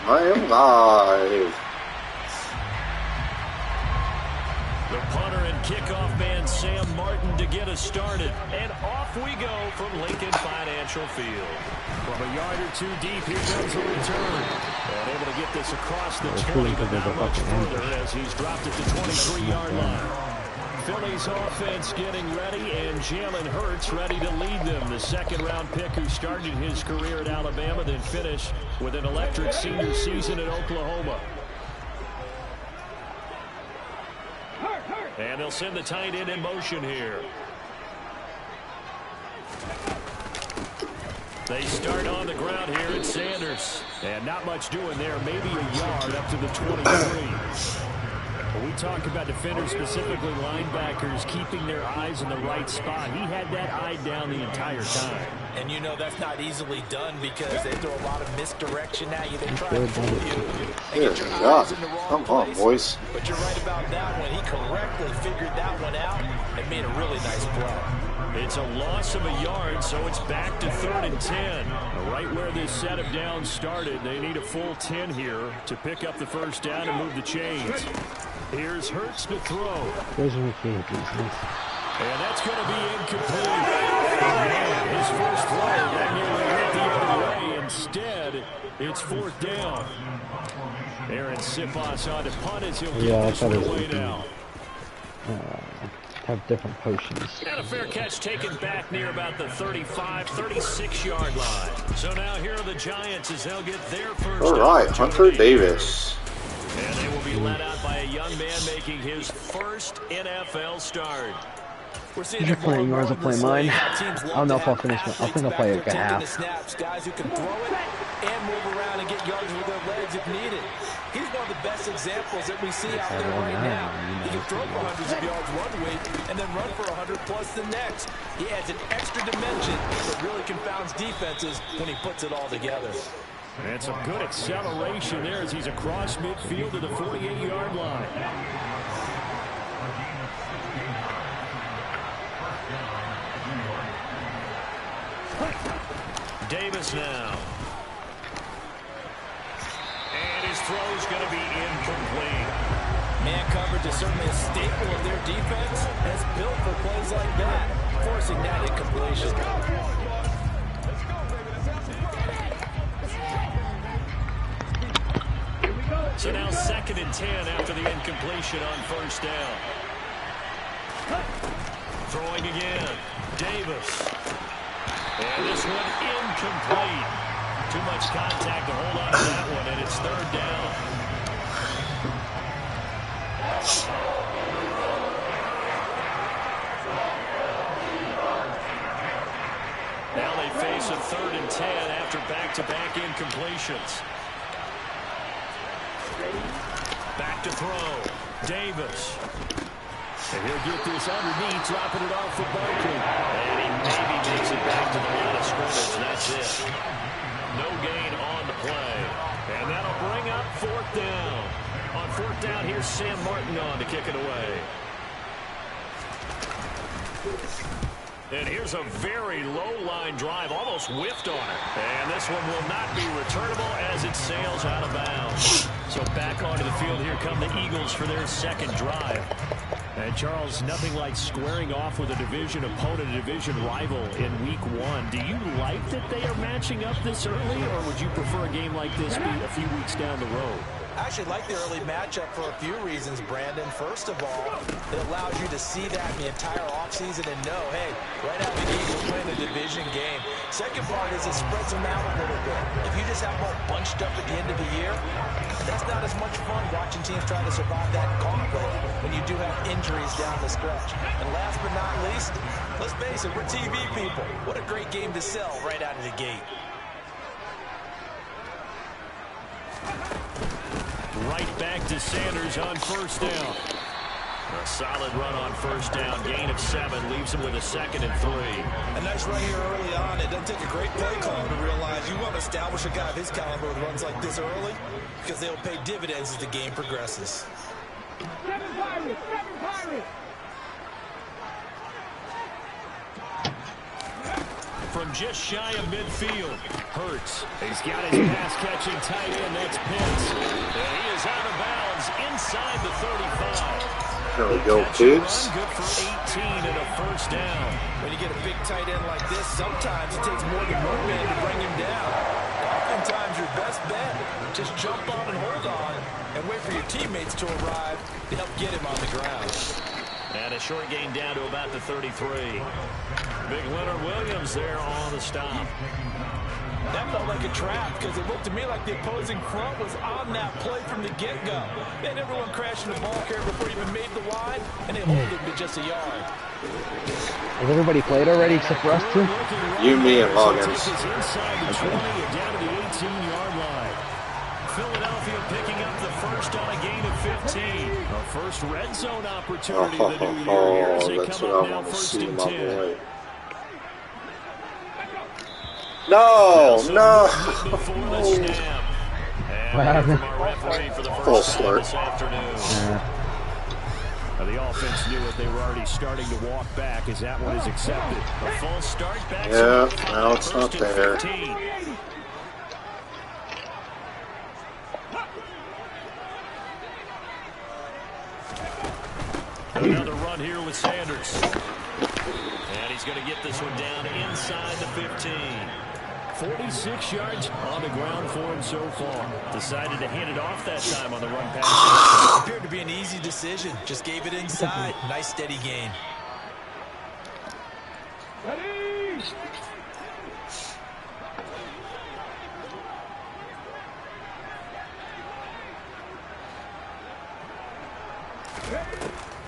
I am live. The punter and kickoff man, Sam Martin, to get us started. And off we go from Lincoln Financial Field. From a yard or two deep, here comes the return. And able to get this across the 20, but not much further as he's dropped at the 23-yard line. Phillies offense getting ready, and Jalen Hurts ready to lead them. The second-round pick who started his career at Alabama, then finished with an electric senior season at Oklahoma. And they'll send the tight end in motion here. They start on the ground here at Sanders. And not much doing there, maybe a yard up to the 23. When we talk about defenders, specifically linebackers, keeping their eyes in the right spot, he had that eye down the entire time. And you know that's not easily done because they throw a lot of misdirection at you. They try to fool you and get your eyes in the wrong place. Boys. But you're right about that one. He correctly figured that one out and made a really nice play. It's a loss of a yard, so it's back to 3rd and 10. Right where this set of downs started, they need a full 10 here to pick up the first down and move the chains. Here's Hurts to throw. And that's going to be incomplete. Man, his first throw, that nearly went the other way. Instead, it's 4th down. Aaron Siposs on to punt as he'll get this one away now. Have different potions. And a fair catch taken back near about the 35, 36-yard line. So now here are the Giants as they'll get their first. All right, Hunter Davis. And they will be led out by a young man making his first NFL start. You're playing yours, I'll play mine. I don't know if I'll finish it. I think I'll play like a half. Guys who can throw it and move around and get yards with their legs if needed. He's one of the best examples that we see out there right now. He can throw for hundreds of yards one week and then run for 100 plus the next. He adds an extra dimension that really confounds defenses when he puts it all together. And some good acceleration there as he's across midfield to the 48-yard line. Davis now. And his throw's going to be incomplete. Man coverage is certainly a staple of their defense, and it's built for plays like that, forcing that incompletion. So now 2nd and 10 after the incompletion on first down. Throwing again. Davis. And this one incomplete. Too much contact to hold on to that one, and it's 3rd down. Now they face a 3rd and 10 after back-to-back incompletions. Back to throw. Davis. And he'll get this underneath, dropping it off for Barkley. And he maybe makes it back to the line of scrimmage. That's it. No gain on the play. And that'll bring up 4th down. On 4th down, here's Sam Martin on to kick it away. And here's a very low-line drive, almost whiffed on it. And this one will not be returnable as it sails out of bounds. So back onto the field, here come the Eagles for their 2nd drive. And Charles, nothing like squaring off with a division opponent, a division rival in week 1. Do you like that they are matching up this early, or would you prefer a game like this be a few weeks down the road? I actually like the early matchup for a few reasons, Brandon. First of all, it allows you to see that in the entire offseason and know, hey, right out of the gate, we're playing a division game. Second part is it spreads them out a little bit. If you just have them all bunched up at the end of the year, that's not as much fun watching teams try to survive that conflict when you do have injuries down the stretch. And last but not least, let's face it, we're TV people. What a great game to sell right out of the gate. Right back to Sanders on first down. A solid run on first down. Gain of 7 leaves him with a 2nd and 3. A nice run here early on. It doesn't take a great play call to realize you want to establish a guy of his caliber with runs like this early because they'll pay dividends as the game progresses. from just shy of midfield. Hurts. He's got his pass-catching tight end. That's Pitts. And he is out of bounds inside the 35. There we go, kids. Good for 18 and a first down. When you get a big tight end like this, sometimes it takes more than one man to bring him down. Oftentimes, your best bet, just jump on and hold on and wait for your teammates to arrive to help get him on the ground. And a short gain down to about the 33. Big Leonard Williams there on the stop. That felt like a trap because it looked to me like the opposing front was on that play from the get-go. They had everyone crashing the ball carrier before he even made the wide, and they hold him to just a yard. Has everybody played already except for us two? You, me, and Loggins. Inside the 20 and down to the 18-yard line. Philadelphia picking up the first on a gain of 15. A first red zone opportunity of the new year. As they that's come what up I now want to first see, and my 10. boy. No, no. Before the snap. What happened? From our referee for the Full first time slurp. this afternoon. The offense knew it. They were already starting to walk back as that one is accepted. A false start back. Yeah, no, it's not First and there. 15. Another run here with Sanders. And he's going to get this one down inside the 15. 46 yards on the ground for him so far. Decided to hand it off that time on the run pass. Appeared to be an easy decision. Just gave it inside. Nice steady gain.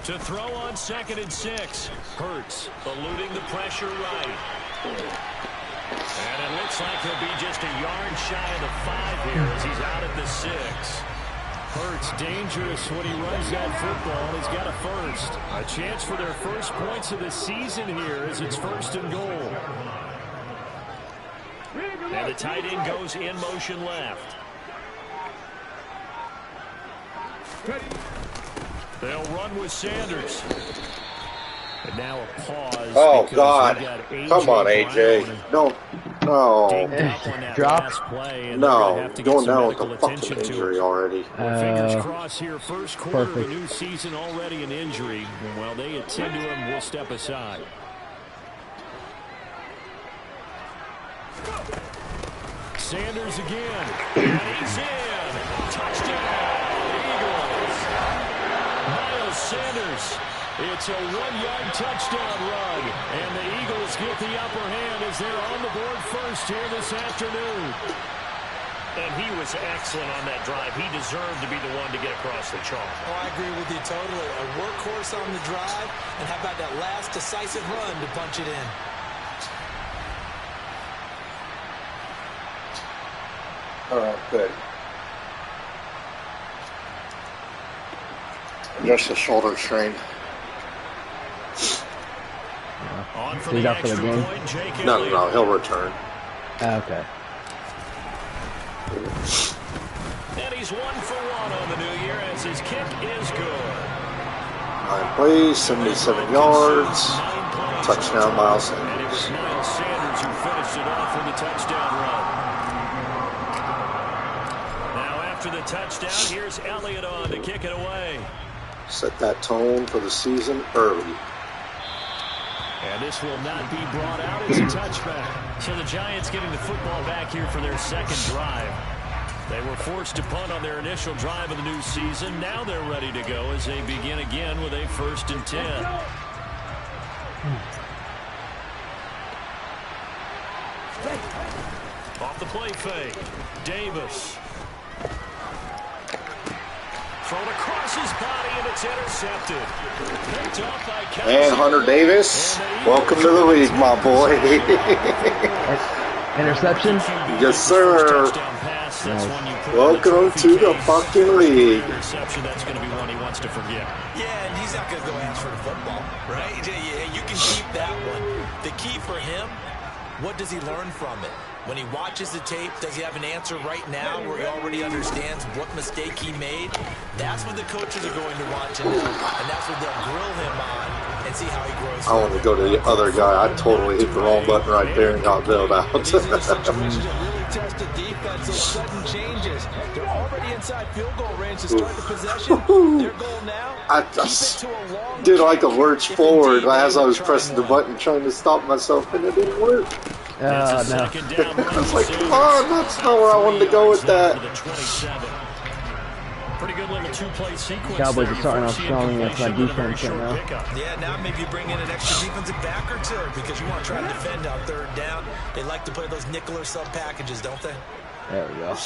To throw on 2nd and 6. Hurts eluding the pressure right. And it looks like he'll be just a yard shy of the 5 here as he's out at the 6. Hurts dangerous when he runs that football. He's got a first. A chance for their first points of the season here as it's 1st and goal. And the tight end goes in motion left. They'll run with Sanders. And now a pause. Oh, God. Come on, AJ. Don't. No. Drop. No. Going down with a fucking injury already. Fingers crossed here. First quarter Perfect. of a new season, already an injury. And while they attend to him, we'll step aside. Sanders again. And he's in. Touchdown, Eagles. Miles Sanders. It's a 1-yard touchdown run. And the Eagles get the upper hand as they're on the board first here this afternoon. And he was excellent on that drive. He deserved to be the one to get across the chalk. Oh, I agree with you totally. A workhorse on the drive. And how about that last decisive run to punch it in? All right, good. Just a shoulder strain. On for He's the out for the extra game? point, Jake No, Elliott. no, he'll return. Okay. And he's 1 for 1 on the new year as his kick is good. 9 plays, 77 yards. Touchdown, Miles And it was Sanders. Miles Sanders who finished it off with a touchdown run. Now after the touchdown, here's Elliott on to kick it away. Set that tone for the season early. And this will not be brought out. It's a touchback. So the Giants getting the football back here for their second drive. They were forced to punt on their initial drive of the new season. Now they're ready to go as they begin again with a 1st and 10. Off the play fake. Davis. Thrown across his body, and it's intercepted. Picked off by Kelsey. And Hunter Davis, welcome to the league, my boy. Interception? Yes, sir. Touchdown pass. That's one you put Welcome in the to the trophy case. fucking league. Interception, that's going to be one he wants to forget. Yeah, and he's not going to go ask for the football, right? Yeah, you can keep that one. The key for him, what does he learn from it? When he watches the tape, does he have an answer right now where he already understands what mistake he made? That's what the coaches are going to want to know, and that's what they'll grill him on and see how he grows. I want to go to the other guy. I totally hit the wrong button right there and got bailed out. These are the situations that really test the defense. Those sudden changes. They're already inside field goal range to start the possession. Their goal now, I just did like a lurch forward as I was pressing the button trying to stop myself, and it didn't work. No. I was like, come on, that's not where I wanted to go with that. Pretty good little two-play sequence. Cowboys are starting off strong against my defense right now. Yeah, now maybe you bring in an extra defensive back or two because you want to try to defend on third down. They like to play those nickel or sub packages, don't they? There we go.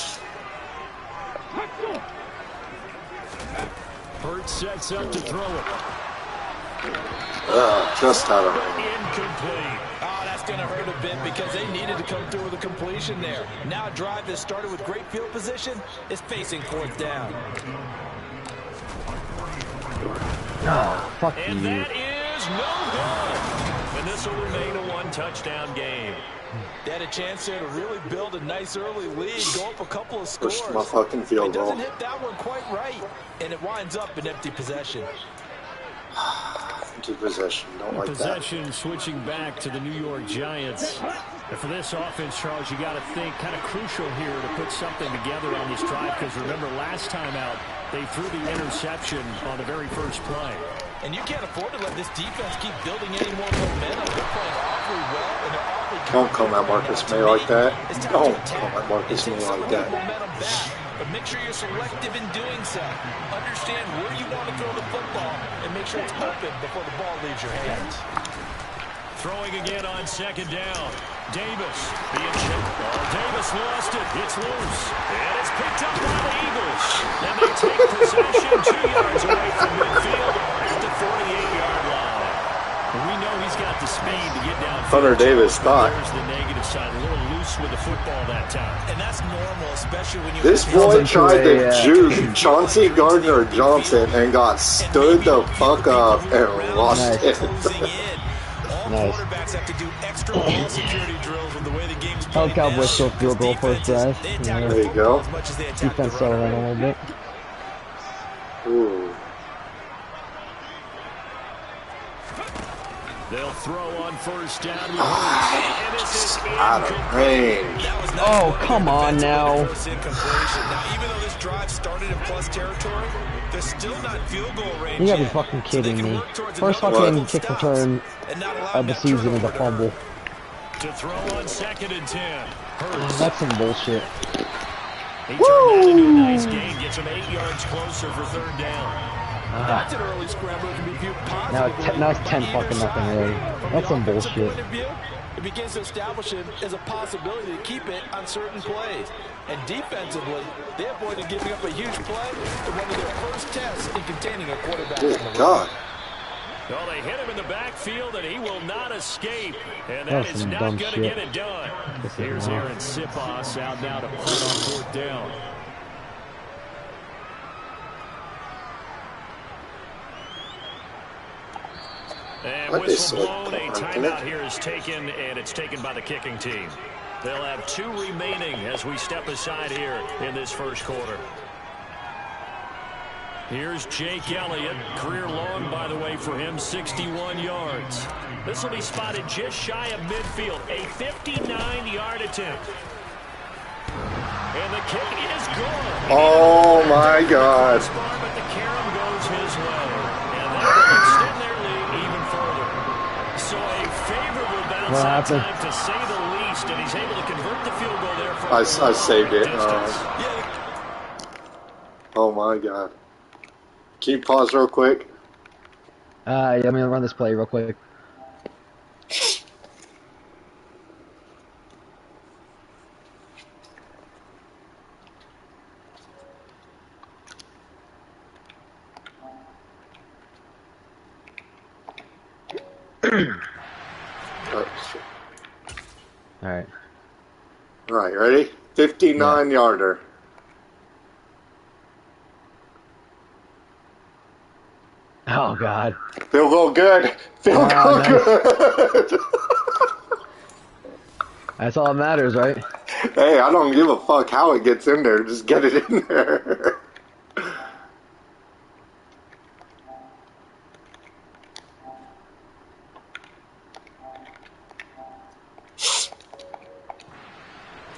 Hurts sets up to throw it. Just out of Incomplete. Oh, that's going to hurt a bit because they needed to come through with a completion there. Now a drive that started with great field position is facing fourth down. Oh, fuck And you. that is no good. And this will remain a one-touchdown game. They had a chance there to really build a nice early lead, go up a couple of scores. Push my fucking field It doesn't goal. hit that one quite right, and it winds up in empty possession. Into possession. Don't like that. Possession switching back to the New York Giants. And for this offense, Charles, you got to think kind of crucial here to put something together on this drive because remember last time out, they threw the interception on the very first play. And you can't afford to let this defense keep building any more momentum. They're playing awfully well, and they're awfully Don't come at Marcus May like that. Don't come at Marcus May like that. momentum back, but make sure you're selective in doing so. Understand where you want to throw the football, and make sure it's open before the ball leaves your hands. Throwing again on second down. Davis being checked. Oh, Davis lost it. It's loose. And it's picked up by the Eagles. And they take possession 2 yards away from midfield at the 48-yard line. And we know he's got the speed to get down. Hunter Davis thought. There's the negative side. A little loose with the football that time. And that's normal, especially when you... This boy tried to juke Chauncey Gardner-Johnson and got stood the fuck up and lost it. Nice. Quarterbacks have to do extra ball security drills with the way the game's Oh, played Cowboys now. still field goal first drive. Yeah. There you go. As much as they attack Defense the settled run. in a little bit. Ooh. They'll throw on first down. And this is Out of range. That was not Oh, good come on defensively now. to force incompletion. Now, even though this drive started in plus territory, they're still not field goal range You gotta be yet. fucking So they kidding can me. work towards First another fucking couple kick stops return and not allow of the that season is turnover a to fumble. to throw on second and 10. Hurts. That's some bullshit. He turned that into a nice gain. Gets him 8 yards closer for third down. That's an early scramble that can be viewed Now, positively. now it's 10 fucking nothing already. That's some From the offensive bullshit. point of view, it begins to establish it as a possibility to keep it on certain plays. And defensively, they avoided giving up a huge play in one of their first tests in containing a quarterback. Good on the run. God. Well, they hit him in the backfield, and he will not escape. And that That's is some not dumb going to shit. get it done. This is Here's wrong. Aaron Siposs out now to punt on fourth down. And What is whistle so blown. A dark, timeout isn't it? here is taken, and it's taken by the kicking team. They'll have 2 remaining as we step aside here in this first quarter. Here's Jake Elliott. Career long, by the way, for him, 61 yards. This will be spotted just shy of midfield. A 59-yard attempt. And the kick is good. Oh my God. But the carom goes his way. And that will extend their lead even further. So a favorable bounce What that happened? time, to say the least. And he's able to convert the field goal there from I a saved it. distance. Oh my God. Can you pause real quick? Yeah, I'm gonna run this play real quick. Alright. All right, ready? 59-yarder. Oh, God. Field goal good. Field goal good. That's all that matters, right? Hey, I don't give a fuck how it gets in there. Just get it in there.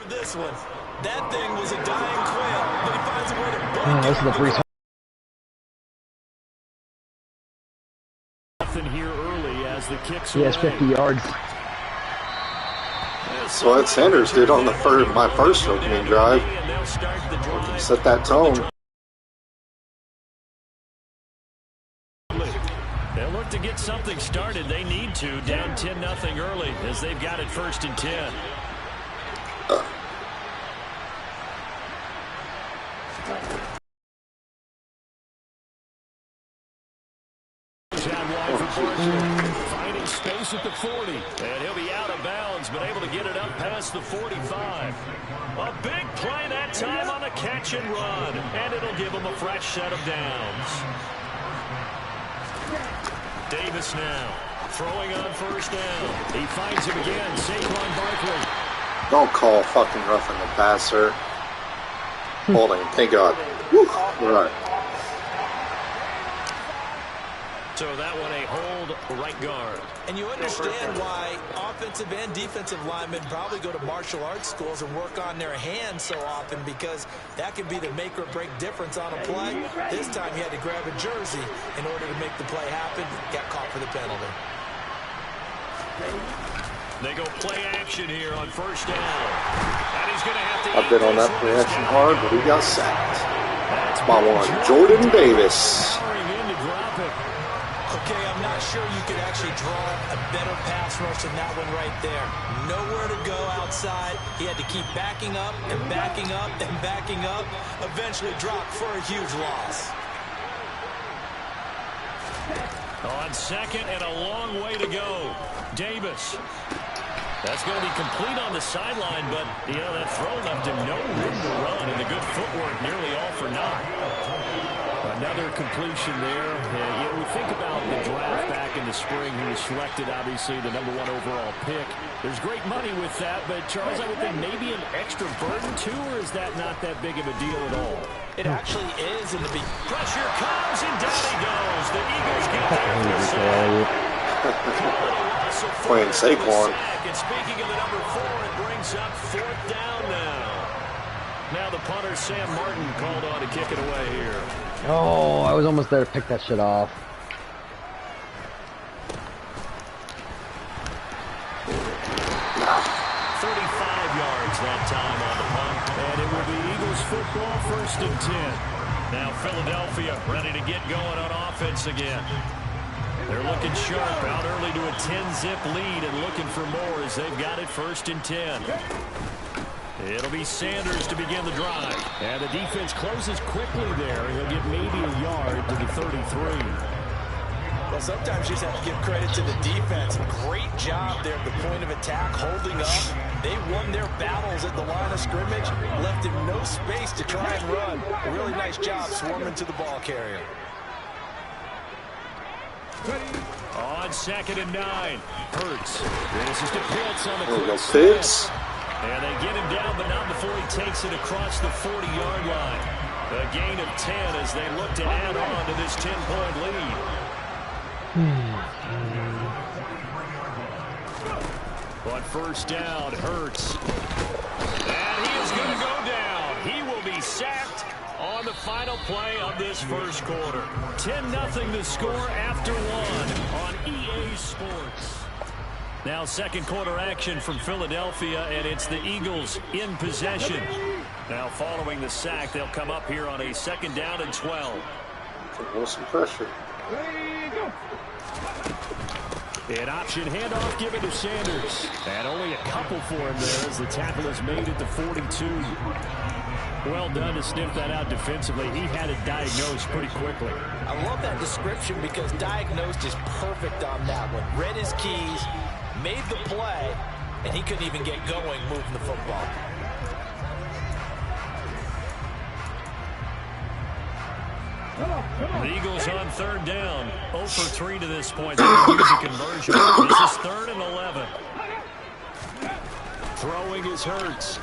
love this one. That thing was a dying quail, but he finds a way to burn this is the Brees. Here early as the kicks he has 50 yards. So what Sanders did on the my first opening drive. Set that tone. They'll look to get something started. They need to. Down 10-0 early as they've got it 1st and 10. Finding space at the 40. And he'll be out of bounds, but able to get it up past the 45. A big play that time on the catch and run. And it'll give him a fresh set of downs. Davis now throwing on 1st down. He finds him again. Saquon Barkley. Don't call fucking roughing the passer. Holding. Thank God. Whew. All right. So that one a hold right guard. And you understand why offensive and defensive linemen probably go to martial arts schools and work on their hands so often, because that can be the make or break difference on a play. This time he had to grab a jersey in order to make the play happen. Got caught for the penalty. They go play action here on 1st down. And he's going to have to. I've been on that play action hard, but he got sacked. That's my one, Jordan Davis. Okay, I'm not sure you could actually draw a better pass rush than that one right there. Nowhere to go outside. He had to keep backing up and backing up and backing up. Eventually dropped for a huge loss. On 2nd and a long way to go. Davis. That's going to be complete on the sideline, but, you know, that throw left him no room to run, and the good footwork nearly all for naught. Another completion there. You know, we think about the draft back in the spring. He was selected, obviously, the #1 overall pick. There's great money with that, but, Charles, I would think maybe an extra burden, too, or is that not that big of a deal at all? It actually is in the big. Pressure comes, and down he goes. The Eagles get there. Playing Saquon. And speaking of the #4, it brings up 4th down now. Now the punter, Sam Martin, called on to kick it away here. Oh, I was almost there to pick that shit off. Yards that time on the punt, and it will be Eagles football 1st and 10. Now Philadelphia ready to get going on offense again. They're looking sharp, out early to a 10-zip lead and looking for more as they've got it 1st and 10. It'll be Sanders to begin the drive. And the defense closes quickly there. He'll get maybe a yard to the 33. Well, sometimes you just have to give credit to the defense. Great job there at the point of attack, holding up. They won their battles at the line of scrimmage, left him no space to try and run. A really nice job swarming to the ball carrier. On 2nd and 9, Hurts. This is to Pitts on the there we go, Pitts. And they get him down, but not before he takes it across the 40-yard line. A gain of 10 as they look to add on to this 10-point lead. On 1st down, Hurts. And he is going to go down. He will be sacked on the final play of this 1st quarter. 10-0 the score after 1 on EA Sports. Now 2nd quarter action from Philadelphia, and it's the Eagles in possession. Now following the sack, they'll come up here on a 2nd down and 12. Some pressure. An option handoff given to Sanders. And only a couple for him there as the tackle is made at the 42. Well done to sniff that out defensively. He had it diagnosed pretty quickly. I love that description because diagnosed is perfect on that one. Read his keys, made the play, and he couldn't even get going moving the football. The Eagles on 3rd down. 0 for 3 to this point. They're using conversion. This is 3rd and 11. Throwing is Hurts.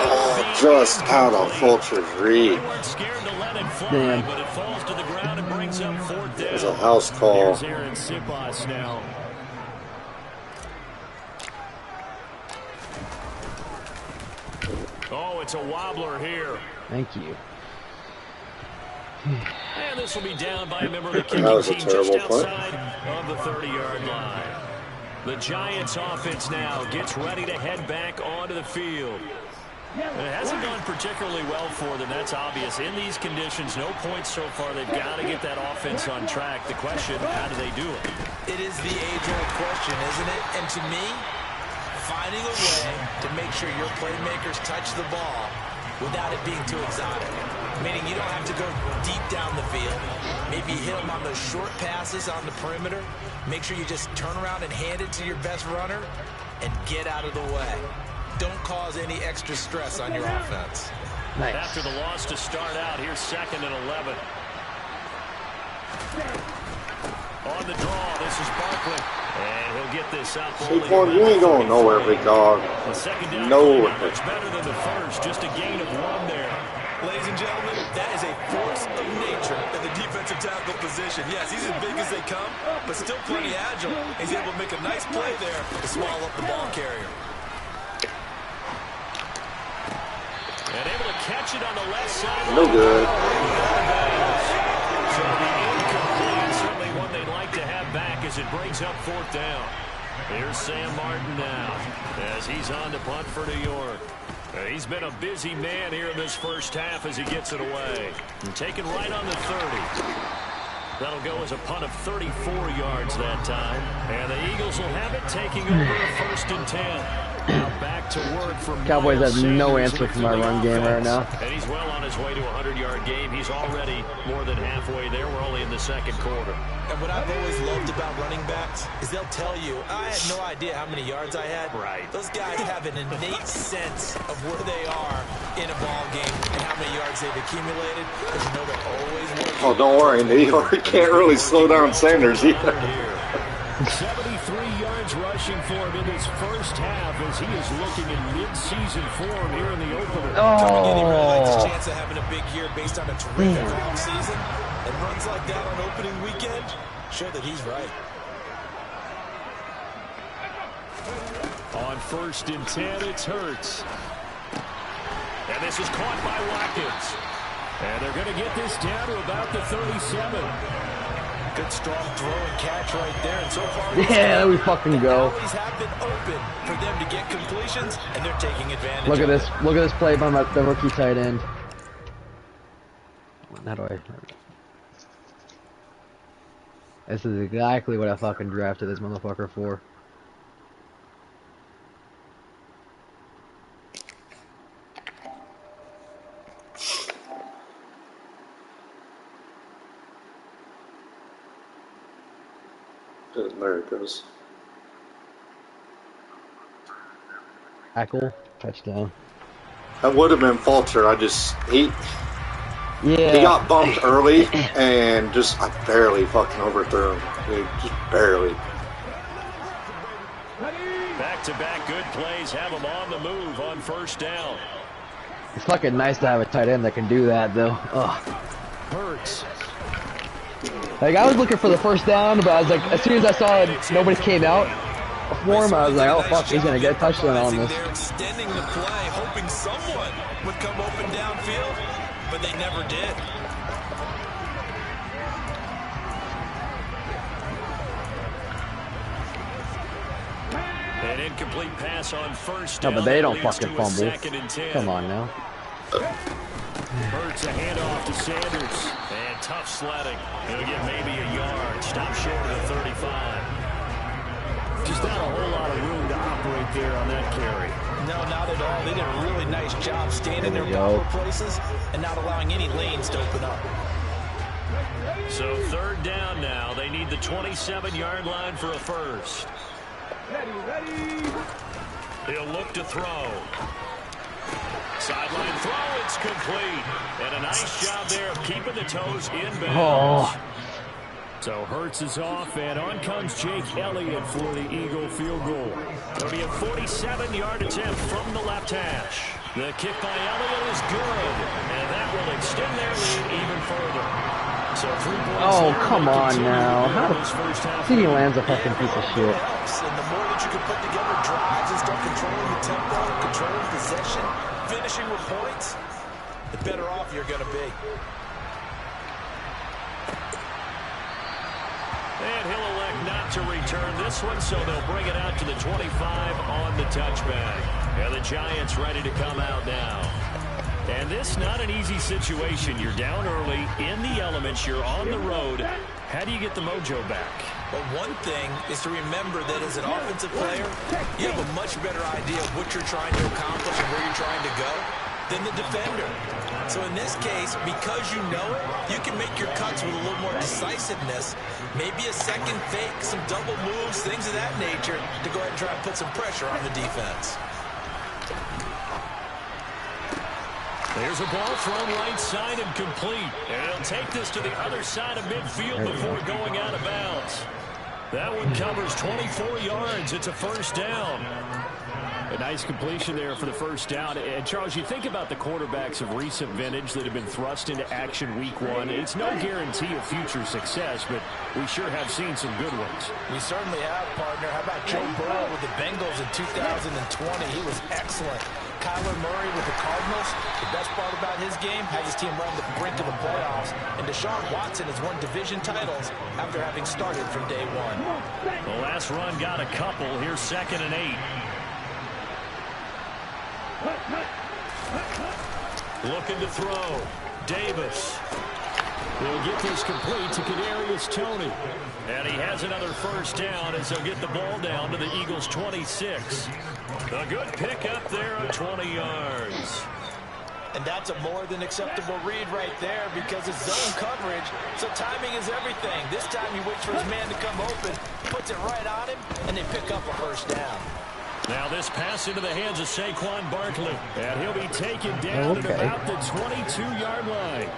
Oh, just out of Fulcher's reach. Scared to let it fly, but it falls to the ground and brings up 4th down. There's a house call. Here's Aaron Siposs now. it's a wobbler here. Thank you. And this will be down by a member of the kicking team just outside of the 30-yard line. The Giants offense now gets ready to head back onto the field. It hasn't gone particularly well for them, that's obvious. In these conditions, no points so far. They've got to get that offense on track. The question, how do they do it? It is the age-old question, isn't it? And to me, finding a way to make sure your playmakers touch the ball without it being too exotic. Meaning you don't have to go deep down the field. Maybe hit them on those short passes on the perimeter. Make sure you just turn around and hand it to your best runner and get out of the way. Don't cause any extra stress on your offense. Nice. After the loss to start out, here's 2nd and 11. On the draw, this is Barkley. And he'll get this up. Saquon, you ain't going nowhere, big dog. Nowhere. Much better than the first, just a gain of 1 there. Ladies and gentlemen, that is a force of nature in the defensive tackle position. Yes, he's as big as they come, but still plenty agile. He's able to make a nice play there to swallow up the ball carrier. And able to catch it on the left side. No good. So the incomplete, certainly one they'd like to have back as it brings up 4th down. Here's Sam Martin now as he's on to punt for New York. He's been a busy man here in this first half as he gets it away. And taken right on the 30. That'll go as a punt of 34 yards that time. And the Eagles will have it taking over 1st and 10. Now back to work from Cowboys have no answer for my run game right now. And he's well on his way to a 100-yard game. He's already more than halfway there. We're only in the 2nd quarter. And what I've always loved about running backs is they'll tell you, I had no idea how many yards I had. Right. Those guys have an innate sense of where they are in a ball game and how many yards they've accumulated, because you know they're always working. Oh, don't worry. New York can't really slow down Sanders either. 73 yards rushing for him in his first half as he is looking in mid-season form here in the opener. He realizes his chance of having a big year based on a terrific offseason, and runs like that on opening weekend show that he's right. On 1st and 10, it's Hurts. And this is caught by Watkins. And they're going to get this down to about the 37. Good strong throw and catch right there. And so far, yeah, there we fucking go. Always have been open for them to get completions, and they're taking advantage. Look at this. Look at this play by the rookie tight end. How do I? This is exactly what I fucking drafted this motherfucker for. There it goes. Tackle, touchdown. That would have been Falter. He got bumped early and I barely fucking overthrew him. Just barely. Back-to-back good plays have him on the move on 1st down. It's fucking nice to have a tight end that can do that, though. Ugh. Hurts. Like, I was looking for the 1st down, but I was like, as soon as I saw nobody came out for him, I was like, oh fuck, he's gonna get a touchdown on this. They're extending the play, hoping someone would come open downfield, but they never did. An incomplete pass on 1st down. No, but they don't fucking fumble. Come on now. Hurts a handoff to Sanders. And tough sledding. He'll get maybe a yard. Stop short of the 35. Just not a whole lot of room to operate there on that carry. No, not at all. They did a really nice job staying in their proper places and not allowing any lanes to open up. So 3rd down now. They need the 27-yard line for a first. He'll look to throw. Sideline throw, it's complete. And a nice job there of keeping the toes in bounds. So Hurts is off, and on comes Jake Elliott for the Eagle field goal. It'll be a 47-yard attempt from the left hash. The kick by Elliott is good, and that will extend their lead even further. So 3 points. Oh, come on now. How CeeDee Lamb's a fucking piece of shit. And the more that you can put together drives and start controlling the tempo, controlling possession, finishing with points, the better off you're going to be. And he'll elect not to return this one, so they'll bring it out to the 25 on the touchback. And the Giants ready to come out now. And this not an easy situation. You're down early, in the elements, you're on the road. How do you get the mojo back? Well, one thing is to remember that as an offensive player, you have a much better idea of what you're trying to accomplish and where you're trying to go than the defender. So in this case, because you know it, you can make your cuts with a little more decisiveness, maybe a second fake, some double moves, things of that nature, to go ahead and try and put some pressure on the defense. There's a ball thrown right side and complete. And he'll take this to the other side of midfield before going out of bounds. That one covers 24 yards. It's a first down. A nice completion there for the first down. And, Charles, you think about the quarterbacks of recent vintage that have been thrust into action week one. It's no guarantee of future success, but we sure have seen some good ones. We certainly have, partner. How about Joe Burrow with the Bengals in 2020? He was excellent. Kyler Murray with the Cardinals. The best part about his game, had his team run the brink of the playoffs. And Deshaun Watson has won division titles after having started from day one. The last run got a couple. Here's 2nd and 8. Looking to throw. Davis. He'll get this complete to Kadarius Toney. And he has another first down as they'll get the ball down to the Eagles' 26. A good pickup there of 20 yards. And that's a more than acceptable read right there because it's zone coverage, so timing is everything. This time he waits for his man to come open, puts it right on him, and they pick up a first down. Now this pass into the hands of Saquon Barkley. And he'll be taken down at about the 22-yard line.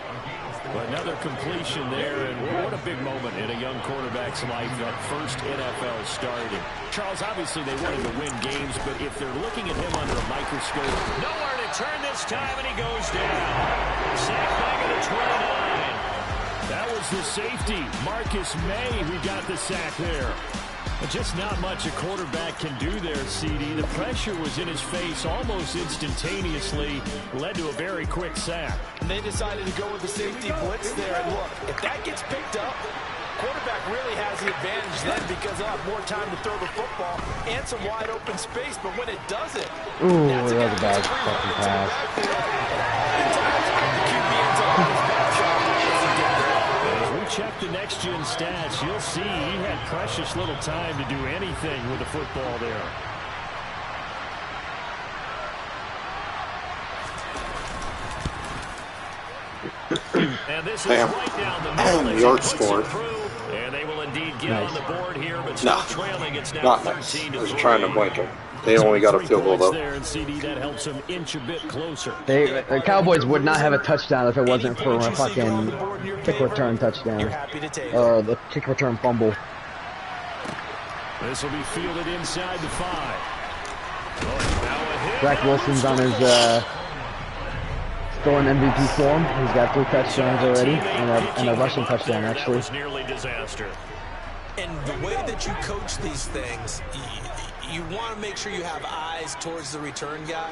Another completion there, and what a big moment in a young quarterback's life, that first NFL starting. Charles, obviously they wanted to win games, but if they're looking at him under a microscope, nowhere to turn this time, and he goes down. Sacked back at the 29. That was the safety, Marcus May, who got the sack there. But just not much a quarterback can do there, CD. The pressure was in his face almost instantaneously, led to a very quick sack. And they decided to go with the safety blitz there. And look, if that gets picked up, quarterback really has the advantage then because they'll have more time to throw the football and some wide open space. But when it doesn't, ooh, that was a bad fucking pass. Check the next-gen stats, you'll see he had precious little time to do anything with the football there. And this is right down the middle. New York scored. And they will indeed get on the board here, but still trailing. It's now 13 to 3. I was trying to blink him. They only got a field goal though. There, and CD, that helps them inch a bit closer. The Cowboys would not have a touchdown if it wasn't for a fucking kick return touchdown. Or the kick return fumble. This will be fielded inside the 5. Zach Wilson's on his still in MVP form. He's got 3 touchdowns already and a rushing touchdown actually. Was nearly disaster. And the way that you coach these things, you want to make sure you have eyes towards the return guy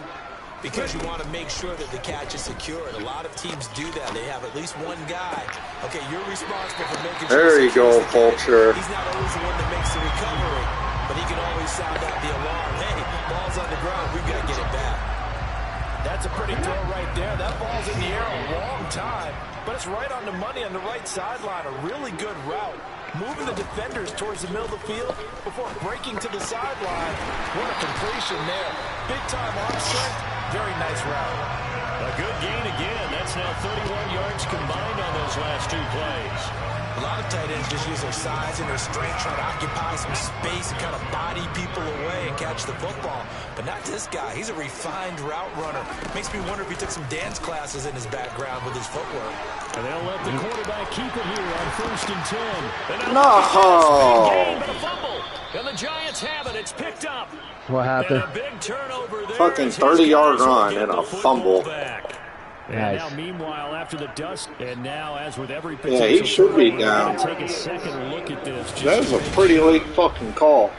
because you want to make sure that the catch is secured. A lot of teams do that. They have at least one guy. Okay, you're responsible for making sure. There you go, Vulture. He's not always the one that makes the recovery, but he can always sound out the alarm. Hey, ball's on the ground. We've got to get it back. That's a pretty throw right there. That ball's in the air a long time, but it's right on the money on the right sideline. A really good route. Moving the defenders towards the middle of the field before breaking to the sideline. What a completion there. Big time arm strength. Very nice route. A good gain again. That's now 31 yards combined on those last 2 plays. A lot of tight ends just use their size and their strength, trying to occupy some space and kind of body people away and catch the football. But not this guy. He's a refined route runner. Makes me wonder if he took some dance classes in his background with his footwork. And they'll let the quarterback keep it here on 1st and 10. No! Game, but a fumble. And the Giants have it. It's picked up. What happened? And a big turnover there. Fucking 30-yard run and a fumble. And nice. now, meanwhile, after the dust, and now, as with every Yeah, he should be down. Take a second look at this. That was a pretty late fucking call.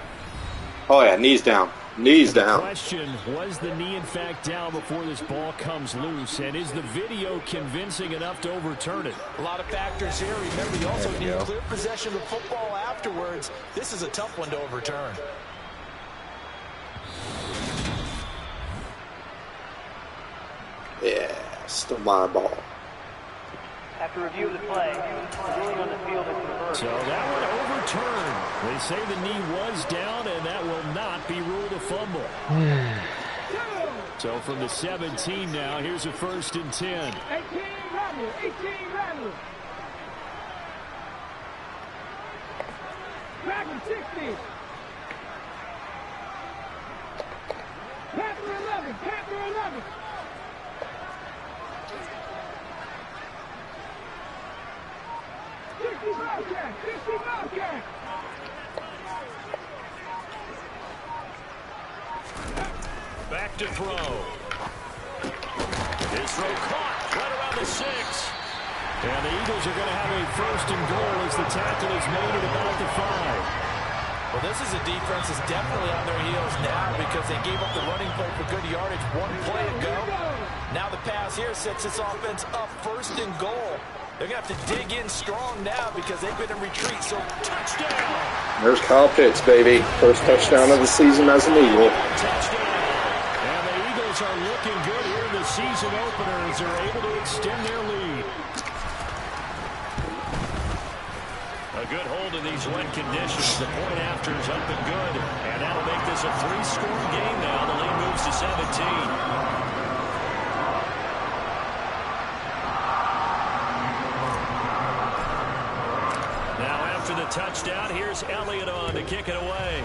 Oh yeah, knees down. Knees down. Question, was the knee in fact down before this ball comes loose? And is the video convincing enough to overturn it? A lot of factors here. Remember, you also need clear possession of the football afterwards. This is a tough one to overturn. Yeah, still my ball. After review of the play, the ruling on the field is reversed. So that one overturned. They say the knee was down, and that will not be ruled a fumble. So from the 17 now, here's a 1st and 10. 18 Rattler, 18 Rattler. Rattler 60. Panther 11, Panther 11. Back to throw. His throw caught right around the 6. And the Eagles are going to have a 1st and goal as the tackle is made at about the 5. Well, this is a defense that's definitely on their heels now because they gave up the running play for good yardage 1 play ago. Now the pass here sets this offense up 1st and goal. They're going to have to dig in strong now because they've been in retreat. So, touchdown! There's Kyle Pitts, baby. First touchdown of the season as an Eagle. Touchdown. And the Eagles are looking good here in the season opener as they're able to extend their lead. A good hold in these wet conditions. The point after is up and good. And that'll make this a 3-score game now. The lead moves to 17. The touchdown. Here's Elliott on to kick it away.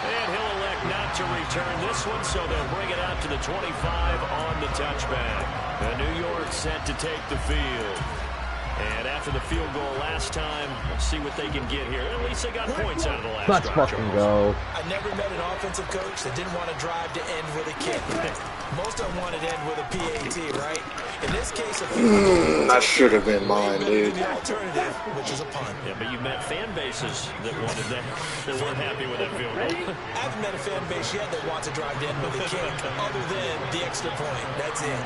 And he'll elect not to return this one, so they'll bring it out to the 25 on the touchback. And New York set to take the field. And after the field goal last time, let's see what they can get here. At least they got points out of the last Let's drive. fucking go. I never met an offensive coach that didn't want to drive to end with a kick. Most of them wanted to end with a PAT, right? In this case, that should have been mine, dude. The alternative, which is a punt. Yeah, but you met fan bases that wanted that, that weren't happy with that field goal. I haven't met a fan base yet that wants to drive to end with a kick, other than the extra point. That's it.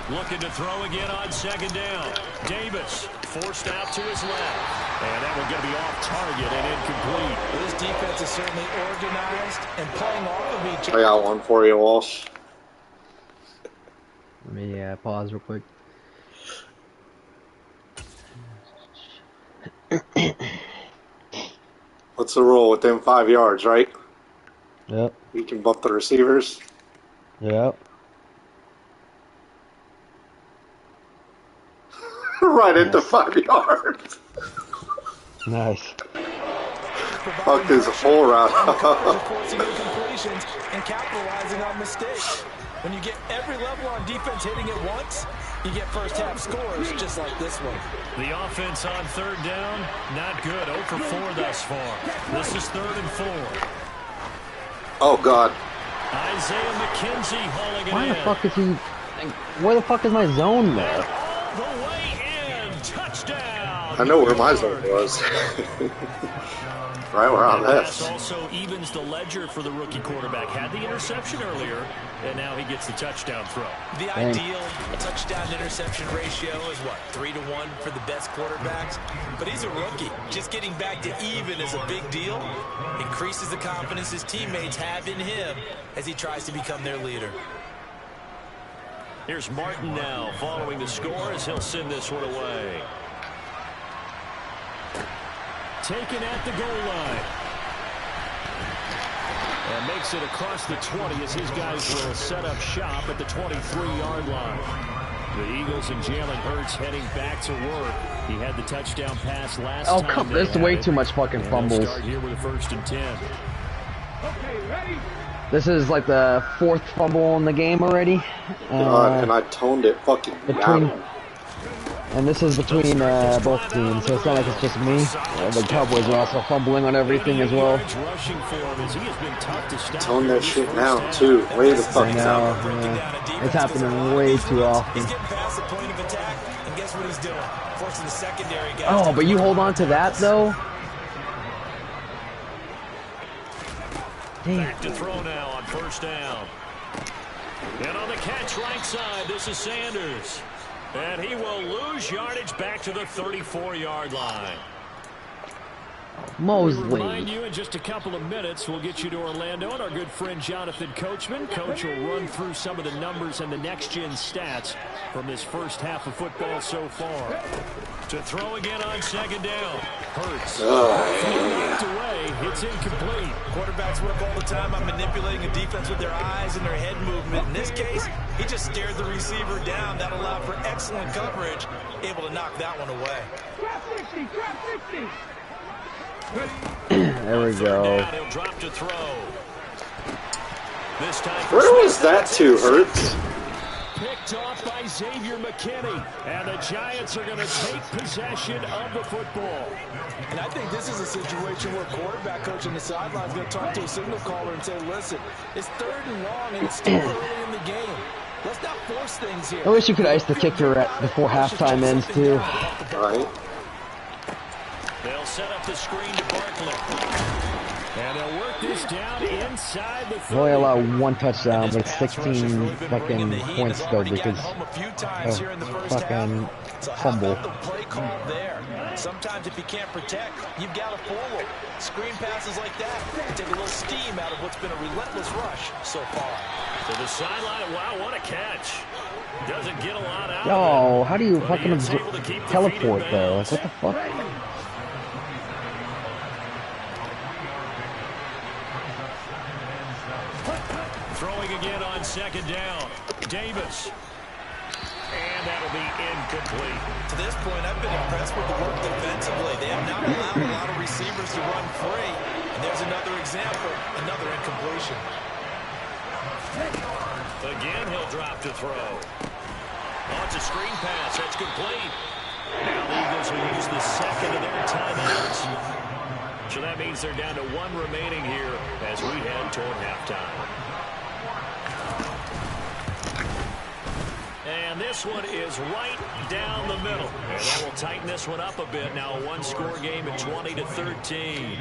Looking to throw again on 2nd down. Davis forced out to his left. And that one going to be off target and incomplete. This defense is certainly organized and playing off of each other. I got one for you, Walsh. Let me pause real quick. What's the rule? Within 5 yards, right? Yep. You can bump the receivers. Yep. Right into 5 yards. Nice. Fuck this full route. Forcing incompletions and capitalizing on mistakes. When you get every level on defense hitting it once, you get first half scores just like this one. The offense on 3rd down, not good. 0 for 4 thus far. This is 3rd and 4. Oh, God. Isaiah McKenzie hauling it Why in. the fuck is he... Where the fuck is my zone there? All the way in. Touchdown. I know where my zone was. Right where I'm That at. pass also evens the ledger for the rookie quarterback. Had the interception earlier, and now he gets the touchdown throw. The ideal touchdown-interception ratio is what, 3 to 1 for the best quarterbacks? But he's a rookie. Just getting back to even is a big deal. Increases the confidence his teammates have in him as he tries to become their leader. Here's Martin now following the score as he'll send this one away. Taken at the goal line. And makes it across the 20 as his guys will set up shop at the 23-yard line. The Eagles and Jalen Hurts heading back to work. He had the touchdown pass last time. Oh, come, there's way too much fucking fumbles. Start here with a 1st and 10. Okay, ready? This is like the 4th fumble in the game already. God, and I toned it fucking between, down. and this is between both teams, so it's not like it's just me. The Cowboys are also fumbling on everything as well. Tone that shit down too. Way the fuck I down. know, yeah. It's happening way too often. He's getting past the point of attack, and guess what he's doing. Forcing the secondary guys. Oh, but you hold on to that, though? Back to throw now on first down. And on the catch right side, this is Sanders. And he will lose yardage back to the 34-yard line. Mosley. Remind you in just a couple of minutes, we'll get you to Orlando and our good friend Jonathan Coachman. Coach will run through some of the numbers and the next-gen stats from this first half of football so far. To throw again on second down. Hurts. Away. It's incomplete. Quarterbacks work all the time on manipulating a defense with their eyes and their head movement. In this case, he just stared the receiver down. That allowed for excellent coverage. Able to knock that one away. There we go. He'll drop to throw. This time where was that to, Hurts? Picked off by Xavier McKinney. And the Giants are going to take possession of the football. And I think this is a situation where quarterback coach on the sideline is going to talk to a signal caller and say, listen, it's 3rd and long and it's still early in the game. Let's not force things here. I wish you could ice the kicker before halftime ends, too. Right. They'll set up the screen to Barkley. And they'll work this down inside the 30. They only allow 1 touchdown, but 16 fucking points though because of fucking fumble. Play call there. Sometimes if you can't protect, you've got to fool them. Screen passes like that take a little steam out of what's been a relentless rush so far. To the sideline. Wow, what a catch. Doesn't get a lot out Yo, of it. how do you fucking teleport though? Like, what the fuck? Throwing again on second down. Davis. And that'll be incomplete. To this point, I've been impressed with the work defensively. They have not allowed a lot of receivers to run free. And there's another example, another incompletion. Again, he'll drop to throw. Oh, it's a screen pass. That's complete. Now the Eagles will use the second of their timeouts. So that means they're down to 1 remaining here as we head toward halftime. And this one is right down the middle. And that will tighten this one up a bit. Now a 1-score game at 20-13.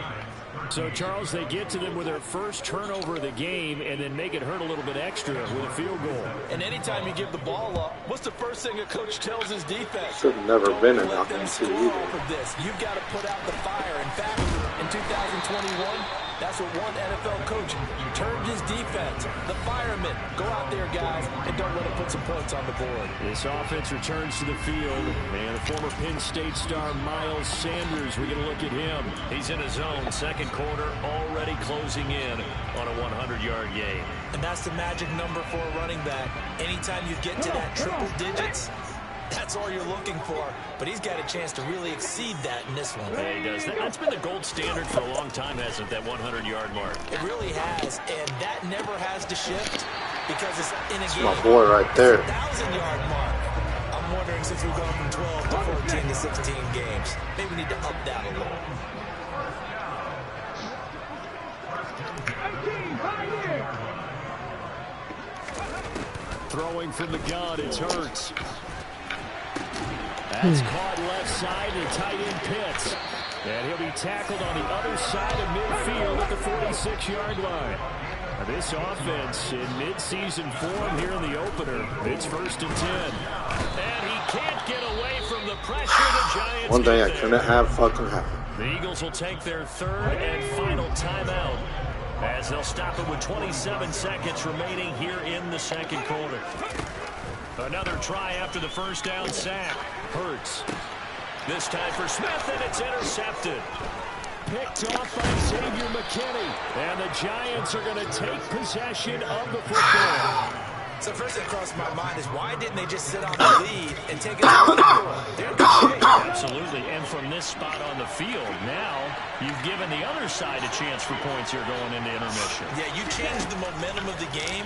So, Charles, they get to them with their first turnover of the game and then make it hurt a little bit extra with a field goal. And anytime you give the ball up, what's the first thing a coach tells his defense? Should have never been an Let them offensive score either. off of this. You've got to put out the fire. In fact, in 2021, that's what one NFL coach turned his defense. The firemen. Go out there, guys, and don't let them put some points on the board. This offense returns to the field. And the former Penn State star Miles Sanders, we're going to look at him. He's in his own second quarter, already closing in on a 100-yard game. And that's the magic number for a running back. Anytime you get to that triple digits, that's all you're looking for. But he's got a chance to really exceed that in this one. Yeah, he does. That's been the gold standard for a long time, hasn't it, that 100-yard mark? It really has, and that never has to shift because it's in a game. My boy right there. 1,000-yard mark. I'm wondering, since we've gone from 12 to 14 to 16 games, maybe we need to up that a little. Throwing from the gun, it's Hurts. That's caught left side to tight end Pitts. And he'll be tackled on the other side of midfield at the 46-yard line. Now this offense in mid-season form here in the opener. It's 1st and 10. And he can't get away from the pressure. The Giants. One thing I couldn't have fucking happened. The Eagles will take their 3rd and final timeout as they'll stop it with 27 seconds remaining here in the second quarter. Another try after the first down sack. Hurts. This time for Smith, and it's intercepted. Picked off by Xavier McKinney. And the Giants are going to take possession of the football. So first thing that crossed my mind is why didn't they just sit on the lead and take it to the field? They're in good shape. Absolutely. And from this spot on the field, now you've given the other side a chance for points here going into intermission. Yeah, you changed the momentum of the game,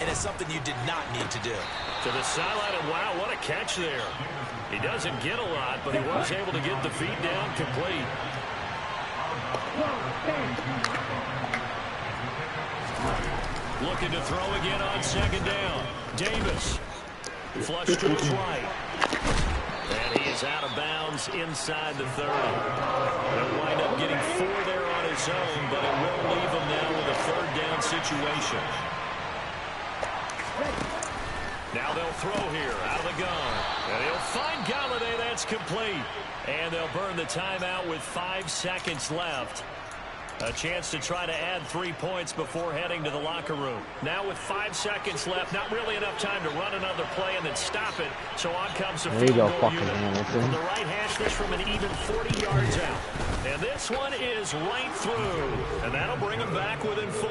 and it's something you did not need to do. To the sideline, and wow, what a catch there. He doesn't get a lot, but he was able to get the feet down complete. Looking to throw again on second down. Davis. Flush to his right. And is out of bounds inside the 30. He'll wind up getting 4 there on his own, but it will leave him now with a 3rd down situation. Now they'll throw here out of the gun. And he'll find Galladay. That's complete. And they'll burn the timeout with 5 seconds left. A chance to try to add 3 points before heading to the locker room. Now with 5 seconds left, not really enough time to run another play and then stop it. So on comes the field goal unit. From the right hash, this from an even 40 yards out. And this one is right through. And that'll bring them back within 4.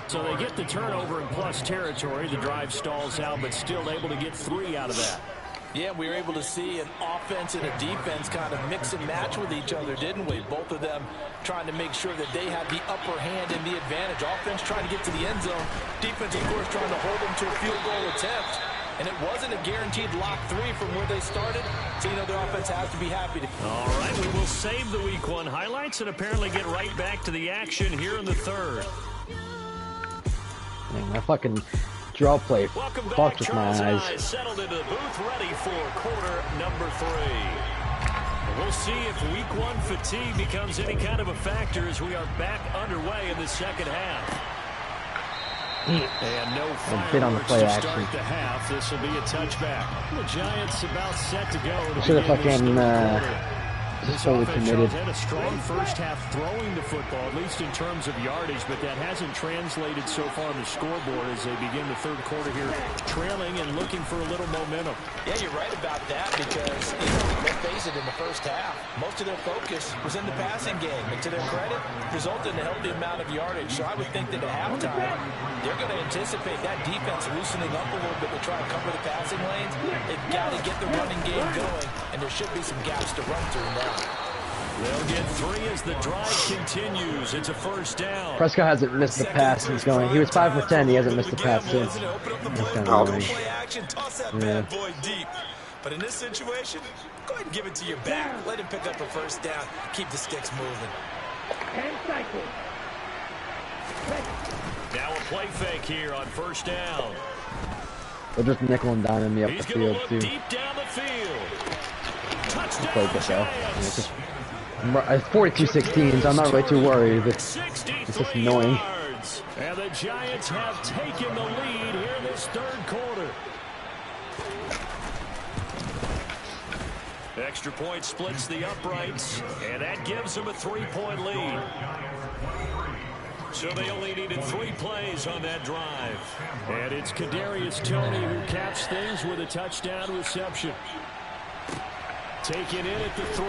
So they get the turnover in plus territory. The drive stalls out, but still able to get 3 out of that. Yeah, we were able to see an offense and a defense kind of mix and match with each other, didn't we? Both of them trying to make sure that they had the upper hand and the advantage. Offense trying to get to the end zone. Defense, of course, trying to hold them to a field goal attempt. And it wasn't a guaranteed lock 3 from where they started. So, you know, their offense has to be happy to. All right, we will save the week 1 highlights and apparently get right back to the action here in the 3rd. Man, my fucking draw play fucked with my eyes. Settled into the booth, ready for quarter number 3. We'll see if week 1 fatigue becomes any kind of a factor as we are back underway in the second half. And no fireworks to start the half. This will be a touchback. The Giants about set to go. Should have fucking fully committed. Had a strong first half throwing the football, at least in terms of yardage, but that hasn't translated so far on the scoreboard as they begin the 3rd quarter here, trailing and looking for a little momentum. Yeah, you're right about that because, you know, let's face it, in the first half, most of their focus was in the passing game, and to their credit, resulted in a healthy amount of yardage. So I would think that at halftime, they're going to anticipate that defense loosening up a little bit to try to cover the passing lanes. They've got to get the running game going, and there should be some gaps to run through now. They'll get 3 as the drive continues. It's a 1st down. Prescott hasn't missed the pass since going. He was 5 for 10. He hasn't missed the pass since. That's kind of annoying. Bad boy deep. But in this situation, go ahead and give it to your back. Let him pick up a 1st down. Keep the sticks moving. Now a play fake here on 1st down. They're just nickel and diming me up the field too. Deep down the field. Touchdown, Played this out. It's 42-16, so I'm not really too worried. It's just annoying. And the Giants have taken the lead here in this 3rd quarter. Extra point splits the uprights, and that gives them a 3-point lead. So they only needed 3 plays on that drive. And it's Kadarius Toney who caps things with a touchdown reception. Taken in at the 3.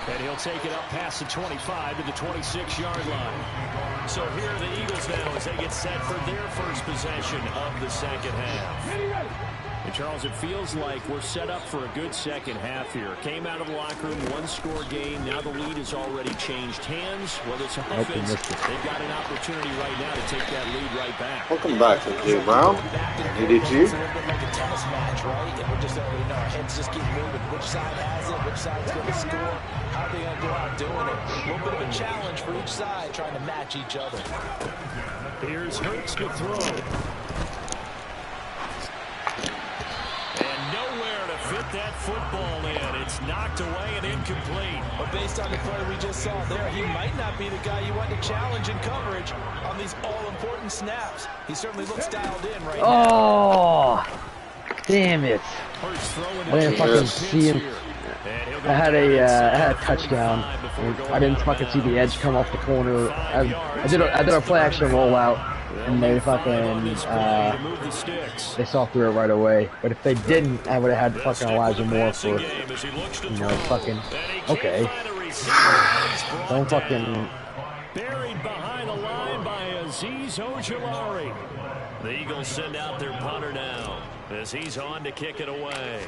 And he'll take it up past the 25 to the 26-yard line. So here are the Eagles now as they get set for their first possession of the second half. And Charles, it feels like we're set up for a good second half here. Came out of the locker room, 1-score game. Now the lead has already changed hands. Whether it's offense, they've got an opportunity right now to take that lead right back. Welcome back, Jay Brown. Needed you. It's a little bit like a tennis match, right? And we're just, you know, our heads just keep moving. Which side has it? Which side's going to score? How are they going to go out doing it? A little bit of a challenge for each side, trying to match each other. Here's Hurts to throw. Fit that football in. It's knocked away and incomplete. But based on the play we just saw there, he might not be the guy you want to challenge in coverage on these all-important snaps. He certainly looks dialed in right now. Oh, damn it. I didn't fucking see him. I had a touchdown. I didn't fucking see the edge come off the corner. I did a play action rollout. And they fucking, they saw through it right away. But if they didn't, I would have had fucking Elijah Moore for, you know, fucking, okay. Don't fucking. Buried behind the line by Azeez Ojulari. The Eagles send out their punter now as he's on to kick it away.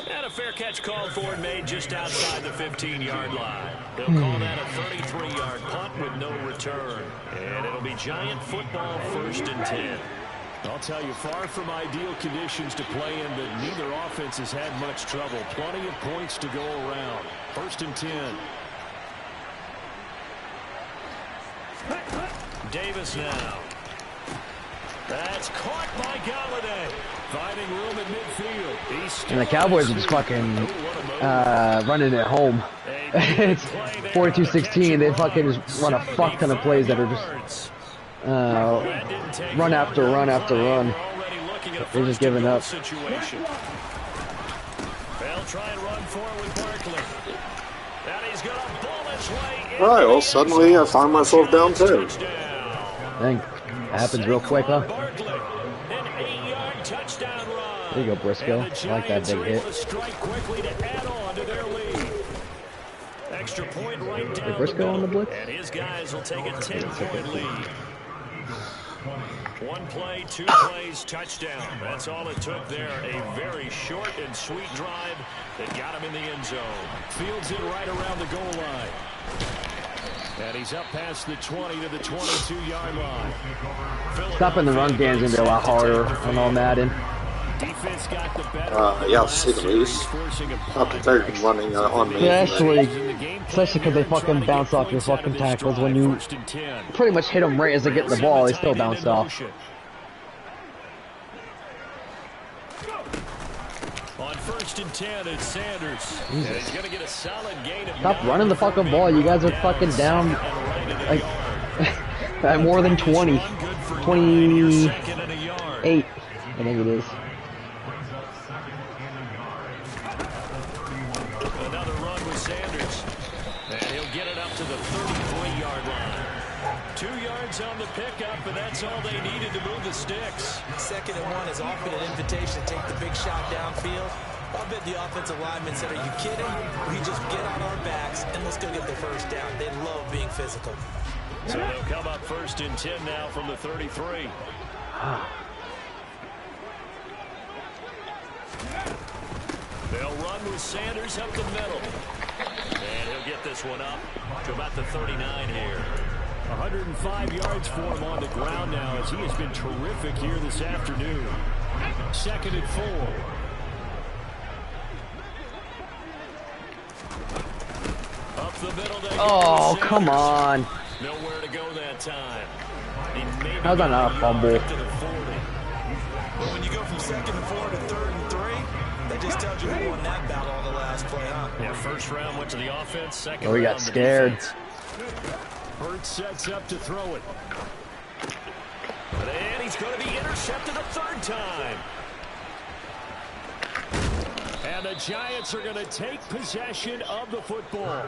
And a fair catch called for and made just outside the 15-yard line. They'll call that a 33-yard punt with no return. And it'll be Giant football 1st and 10. I'll tell you, far from ideal conditions to play in, but neither offense has had much trouble. Plenty of points to go around. 1st and 10. Davis now. That's caught by Galladay. Finding room at midfield. And the Cowboys are just fucking running it home. It's 42-16. They fucking just run a fuck ton of plays that are just run after run after run. They're just giving up. They'll try and run forward with Barkley. And he's going to ball his way. All right, well, suddenly I find myself down 10. Dang, that happens real quick, huh? There you go, Briscoe. I like that big hit. Extra point right down Is Briscoe on the blitz? And his guys will take a 10-point lead. 1 play, 2 plays, touchdown. That's all it took there. A very short and sweet drive that got him in the end zone. Fields it right around the goal line. And he's up past the 20 to the 22-yard line. Stopping the run game's gonna be a lot harder on all Madden. Defense got the better. Yeah, to say the least. Not that they're running on me. Yeah, actually, especially because they fucking bounce off your fucking tackles when you pretty much hit them right as they get the ball, they still bounce off. On 1st and 10, it's Sanders. And he's gonna get a solid gain of Stop running the fucking ball. You guys are fucking down like at more than 20. 28, I think it is. Another run with Sanders. And he'll get it up to the 33-yard line. 2 yards on the pickup, and that's all they needed to move the sticks. 2nd and 1 is often an invitation to take the big shot downfield. I bet the offensive lineman said, are you kidding? We just get on our backs and let's go get the first down. They love being physical. So they'll come up 1st and 10 now from the 33. They'll run with Sanders up the middle. And he'll get this one up to about the 39 here. 105 yards for him on the ground now as he has been terrific here this afternoon. 2nd and 4. Up the middle. Oh, come on. Nowhere to go that time. How's that not a fumble? But when you go from 2nd and 4 to 3rd and 3, that just tells you who won that battle on the last play, huh? Yeah, 1st round went to the offense. 2nd we got round scared. Hurts sets up to throw it. And he's going to be intercepted a 3rd time. And the Giants are going to take possession of the football.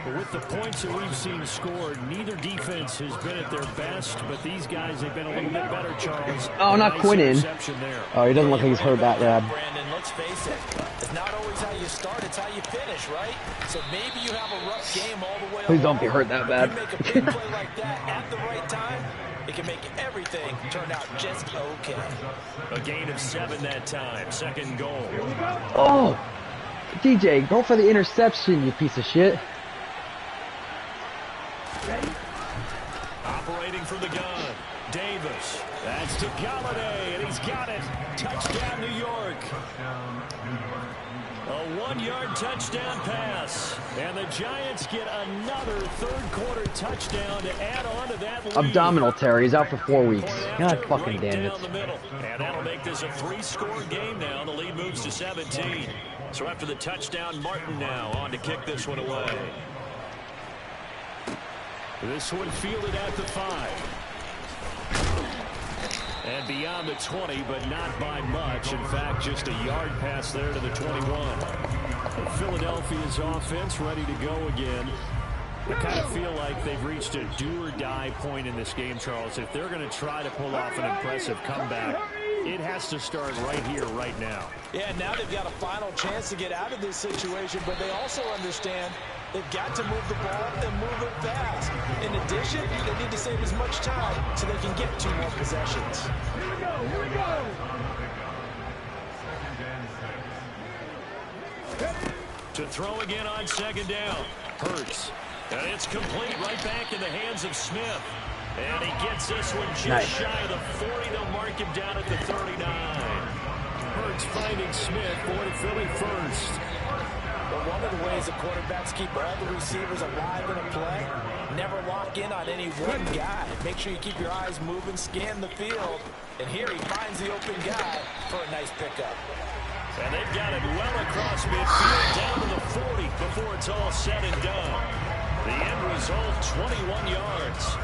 But with the points that we've seen scored, neither defense has been at their best, but these guys have been a little bit better, Charles. Oh, not Quinnen. Oh, he doesn't look like he's hurt that bad. Brandon, let's face it. It's not always how you start, it's how you finish, right? So maybe you have a rough game all the way. Please don't be hurt that bad. You make a big play like that at the right time, it can make everything turn out just okay. A gain of 7 that time. 2nd goal. Oh, DJ, go for the interception, you piece of shit. Operating from the gun, Davis. That's to Galladay, and he's got it. Touchdown, New York. A 1-yard touchdown pass. And the Giants get another 3rd quarter touchdown to add on to that lead. Abdominal tear. He's out for 4 weeks. God fucking damn it. And that'll make this a 3-score game now. The lead moves to 17. So after the touchdown, Martin now on to kick this one away. This one fielded at the 5. And beyond the 20, but not by much. In fact, just a yard pass there to the 21. Philadelphia's offense ready to go again. I kind of feel like they've reached a do-or-die point in this game, Charles. If they're going to try to pull off an impressive comeback, it has to start right here, right now. Yeah, now they've got a final chance to get out of this situation, but they also understand they've got to move the ball and move it fast. In addition, they need to save as much time so they can get 2 more possessions. Here we go. To throw again on 2nd down. Hurts. And it's complete right back in the hands of Smith. And he gets this one just shy of the 40. They'll mark him down at the 39. Hurts finding Smith for the Philly 1st. Well, one of the ways the quarterbacks keep all the receivers alive in a play, never lock in on any one guy. Make sure you keep your eyes moving, scan the field. And here he finds the open guy for a nice pickup. And they've got it well across midfield, down to the 40 before it's all said and done. The end result, 21 yards.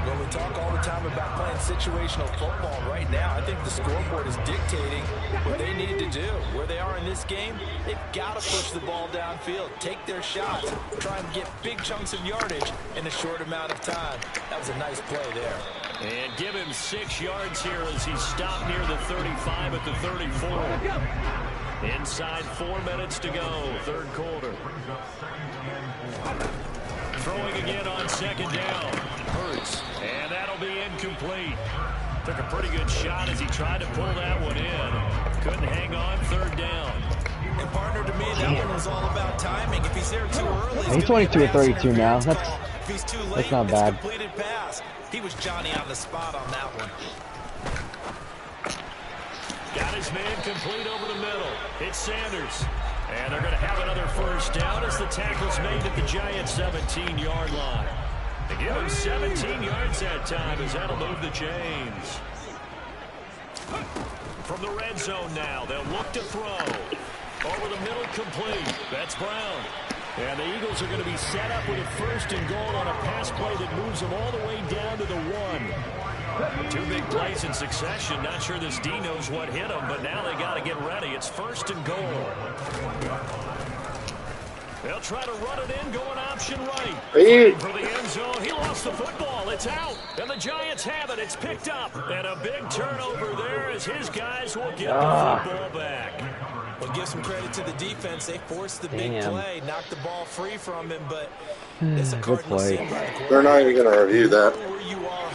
Well, we talk all the time about playing situational football. Right now, I think the scoreboard is dictating what they need to do. Where they are in this game, they've got to push the ball downfield, take their shots, try and get big chunks of yardage in a short amount of time. That was a nice play there. And give him 6 yards here as he stopped near the 35 at the 34. Inside 4 minutes to go, third quarter. Throwing again on second down. Hurts. And that'll be incomplete. Took a pretty good shot as he tried to pull that one in. Couldn't hang on, third down. And partner, to me, that one was all about timing. If he's there too early, he's 22 or 32 now. That's not bad. Completed pass. He was Johnny on the spot on that one. Got his man complete over the middle. It's Sanders. And they're going to have another first down as the tackle's made at the Giants' 17-yard line. They give him 17 yards that time as that'll move the chains. From the red zone now, they'll look to throw. Over the middle, complete. That's Brown. And the Eagles are going to be set up with a first and goal on a pass play that moves them all the way down to the 1. 2 big plays in succession. Not sure this D knows what hit them, but now they got to get ready. It's first and goal. They'll try to run it in, going option right. For the end zone, he lost the football. It's out, and the Giants have it. It's picked up, and a big turnover there as his guys will get the football back. Well, give some credit to the defense. They forced the big play, knocked the ball free from him, but it's a Cardinal sin by the quarterback. They're not even going to review that. Where you are.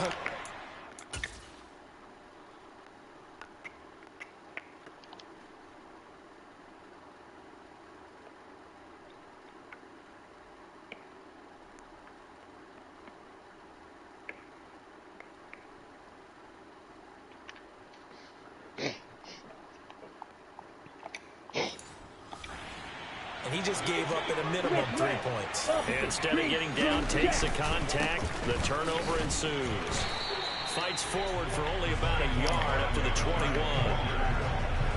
And he just gave up at a minimum 3 points. Instead of getting down, takes the contact. The turnover ensues. Fights forward for only about a yard up to the 21.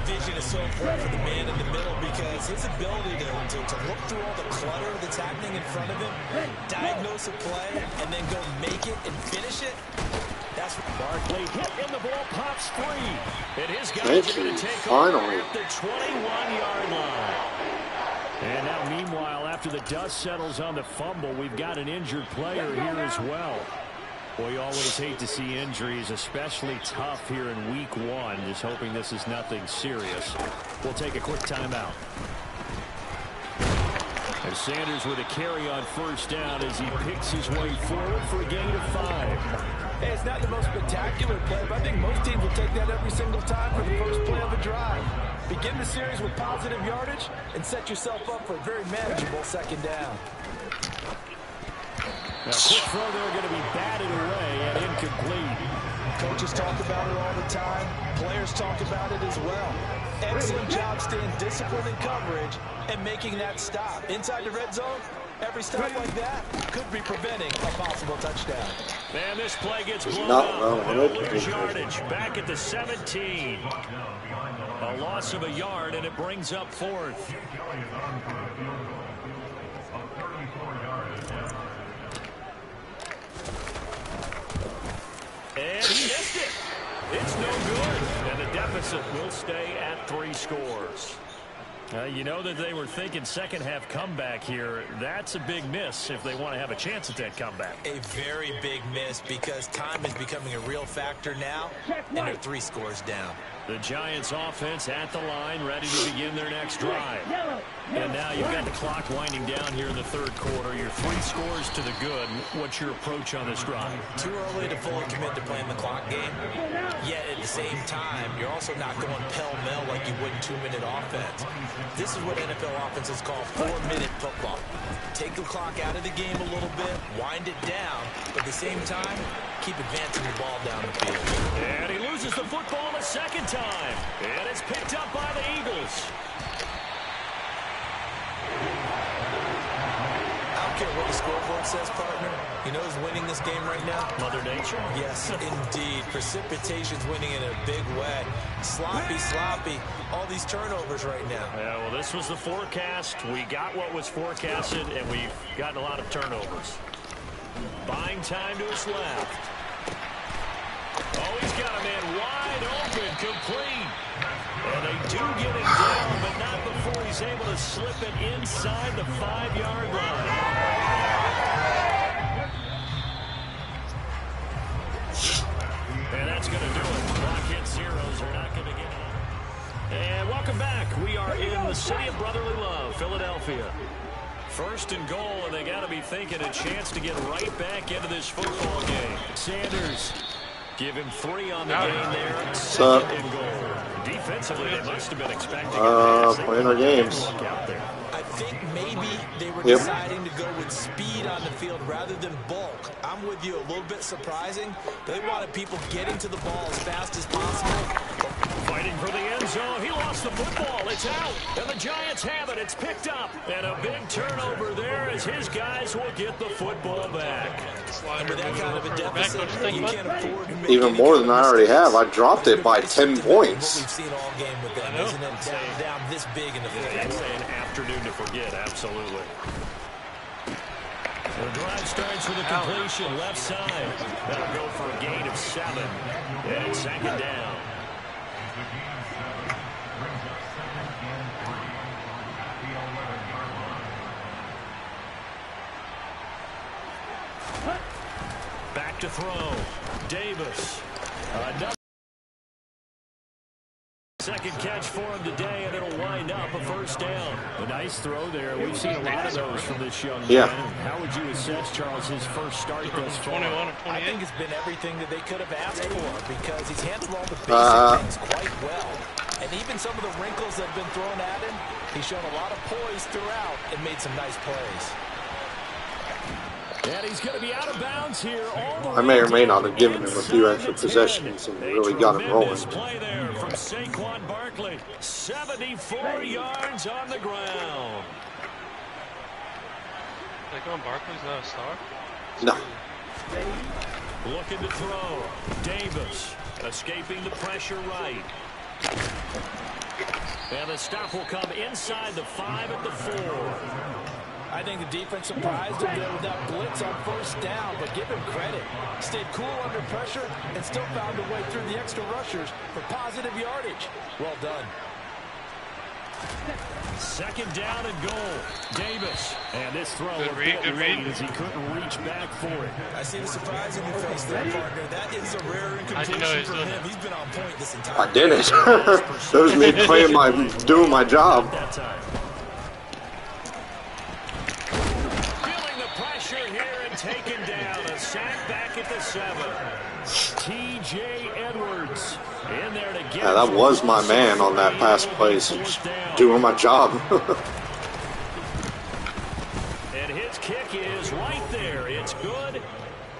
Vision is so important for the man in the middle because his ability to look through all the clutter that's happening in front of him, diagnose a play, and then go make it and finish it. That's what Barkley hit and the ball pops free. And his guys are going to take over at the 21-yard line. And now, meanwhile, after the dust settles on the fumble, we've got an injured player here as well. Boy, you always hate to see injuries, especially tough here in week 1. Just hoping this is nothing serious. We'll take a quick timeout. And Sanders with a carry on first down as he picks his way forward for a gain of 5. Hey, it's not the most spectacular play, but I think most teams will take that every single time for the first play of a drive. Begin the series with positive yardage and set yourself up for a very manageable second down. Now, quick throw there going to be batted away and incomplete. Coaches talk about it all the time. Players talk about it as well. Excellent job staying disciplined in coverage and making that stop. Inside the red zone, every stop like that could be preventing a possible touchdown. And this play gets blown up. They'll lose yardage back at the 17. A loss of a yard, and it brings up 4th. And he missed it. It's no good. And the deficit will stay at 3 scores. You know that they were thinking second half comeback here. That's a big miss if they want to have a chance at that comeback. A very big miss because time is becoming a real factor now, and they're 3 scores down. The Giants offense at the line, ready to begin their next drive. And now you've got the clock winding down here in the third quarter. You're 3 scores to the good. What's your approach on this drive? Too early to fully commit to playing the clock game. Yet at the same time, you're also not going pell-mell like you would in 2-minute offense. This is what NFL offenses call 4-minute football. Take the clock out of the game a little bit, wind it down, but at the same time, keep advancing the ball down the field. And he loses the football a second time. And it's picked up by the Eagles. says, partner? You know who's winning this game right now? Mother Nature? Yes, indeed. Precipitation's winning in a big way. Sloppy. All these turnovers right now. Yeah, well, this was the forecast. We got what was forecasted, and we've gotten a lot of turnovers. Buying time to his left. Oh, he's got a man wide open, complete. And they do get him down, but not before he's able to slip it inside the 5-yard line. And that's going to do it. Clock hits zeros. They're not going to get it. And welcome back. We are in the city of brotherly love, Philadelphia. First and goal, and they got to be thinking a chance to get right back into this football game. Sanders give him 3 on the game there. Second and goal. Defensively, they must have been expecting playing our games. I think maybe they were deciding to go with speed on the field rather than bulk. I'm with you, a little bit surprising. They wanted people getting to the ball as fast as possible. Fighting for the end zone. He lost the football. It's out. And the Giants have it. It's picked up. And a big turnover there as his guys will get the football back. And with that kind of a deficit, you can't afford to make even more than I already have. I dropped it by 10 points. We've seen all game with them, isn't it? Down this big in the football. It's an afternoon to forget. Absolutely. The drive starts with a completion left side. That'll go for a gain of 7. And it's second down. Back to throw. Davis. Another second catch for him today, and it'll wind up a first down. A nice throw there. We've seen a lot of those from this young man. How would you assess, Charles, his first start thus far? 21 or 28. I think it's been everything that they could have asked for because he's handled all the basic things quite well. And even some of the wrinkles that have been thrown at him, he's shown a lot of poise throughout and made some nice plays. And he's going to be out of bounds here. I may or may not have given him a few extra possessions and really got him rolling. Play there from Saquon Barkley. 74 yards on the ground. Saquon Barkley's not a star? No. Looking to throw. Davis escaping the pressure right. And the stop will come inside the 5 at the 4. I think the defense surprised him there with that blitz on first down, but give him credit. Stayed cool under pressure and still found a way through the extra rushers for positive yardage. Well done. Second down and goal. Davis. And this throw good read as he couldn't reach back for it. I see the surprise in your face there, partner. That is a rare incompletion for him. He's been on point this entire time. I did it. That was me doing my job. That time. Taken down, a sack back at the 7. T.J. Edwards in there to get. Yeah, that was my man on that pass play, just doing my job. And his kick is right there. It's good.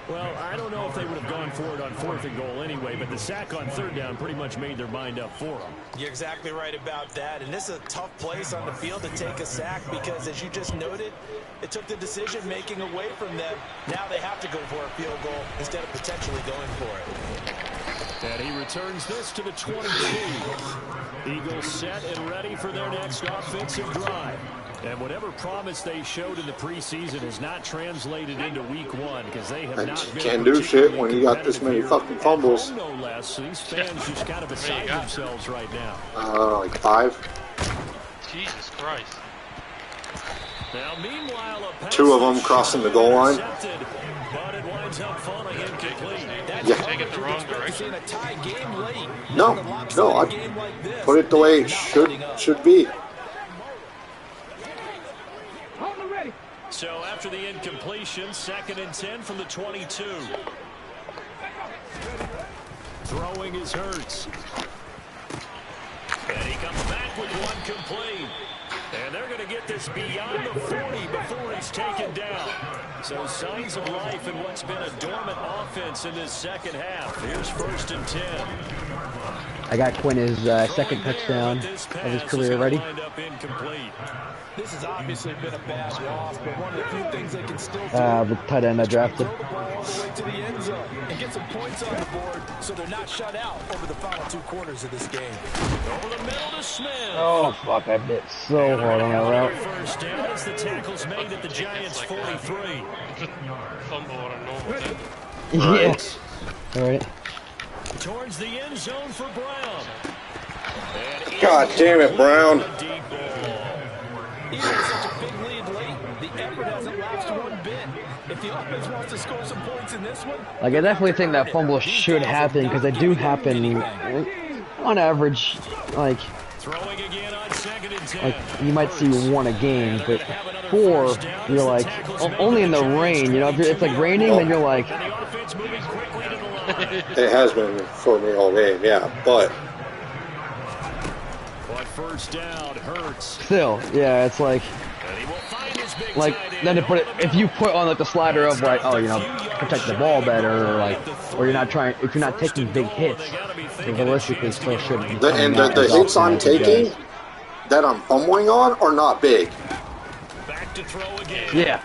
Well, I don't know if they would have gone for it on 4th and goal anyway, but the sack on 3rd down pretty much made their mind up for them. You're exactly right about that, and this is a tough place on the field to take a sack because, as you just noted, it took the decision-making away from them. Now they have to go for a field goal instead of potentially going for it. And he returns this to the 22. Eagles set and ready for their next offensive drive. And whatever promise they showed in the preseason has not translated into week 1 because they have not been. Can't do shit when you got this many fucking fumbles. No less. So these fans just kind of beside themselves right now. Like 5. Jesus Christ. Now, meanwhile, 2 of them crossing the goal line. But it winds up falling incomplete. Yeah. Take it the wrong direction. No, I put it the way it should be. So after the incompletion, 2nd and 10 from the 22. Throwing is Hurts. And he comes back with 1 complete. And they're going to get this beyond the 40 before it's taken down. So signs of life in what's been a dormant offense in this second half. Here's 1st and 10. I got Quinn his second touchdown of his career already. This has obviously been a bad loss, but one of the few things they can still do with tight end I drafted. Throw the ball all the way to the end zone and get some points on the board so they're not shut out over the final 2 quarters of this game. Over the middle to Smith. Oh, fuck, I bit so hard on that route. First down as the tackle's made at the Giants' 43. Fumble on a normal day. Yes. All right. Towards the end zone for Brown. God damn it, Brown. Even with such a big lead late, the effort hasn't lapsed one bit. If the offense wants to score some points in this one, Like, I definitely think that fumble should happen because they do happen on average. Like you might see 1 a game, but 4, you're like only in the rain. You know, if it's like raining, then you're like. It has been for me all game, yeah, but first down hurts. Still, yeah, it's like then if you put on like the slider of like, oh, you know, protect the ball better, or like, or you're not trying, if you're not taking big hits, then realistically still shouldn't. And the hits I'm taking that I'm fumbling on are not big. Back to throw again. Yeah.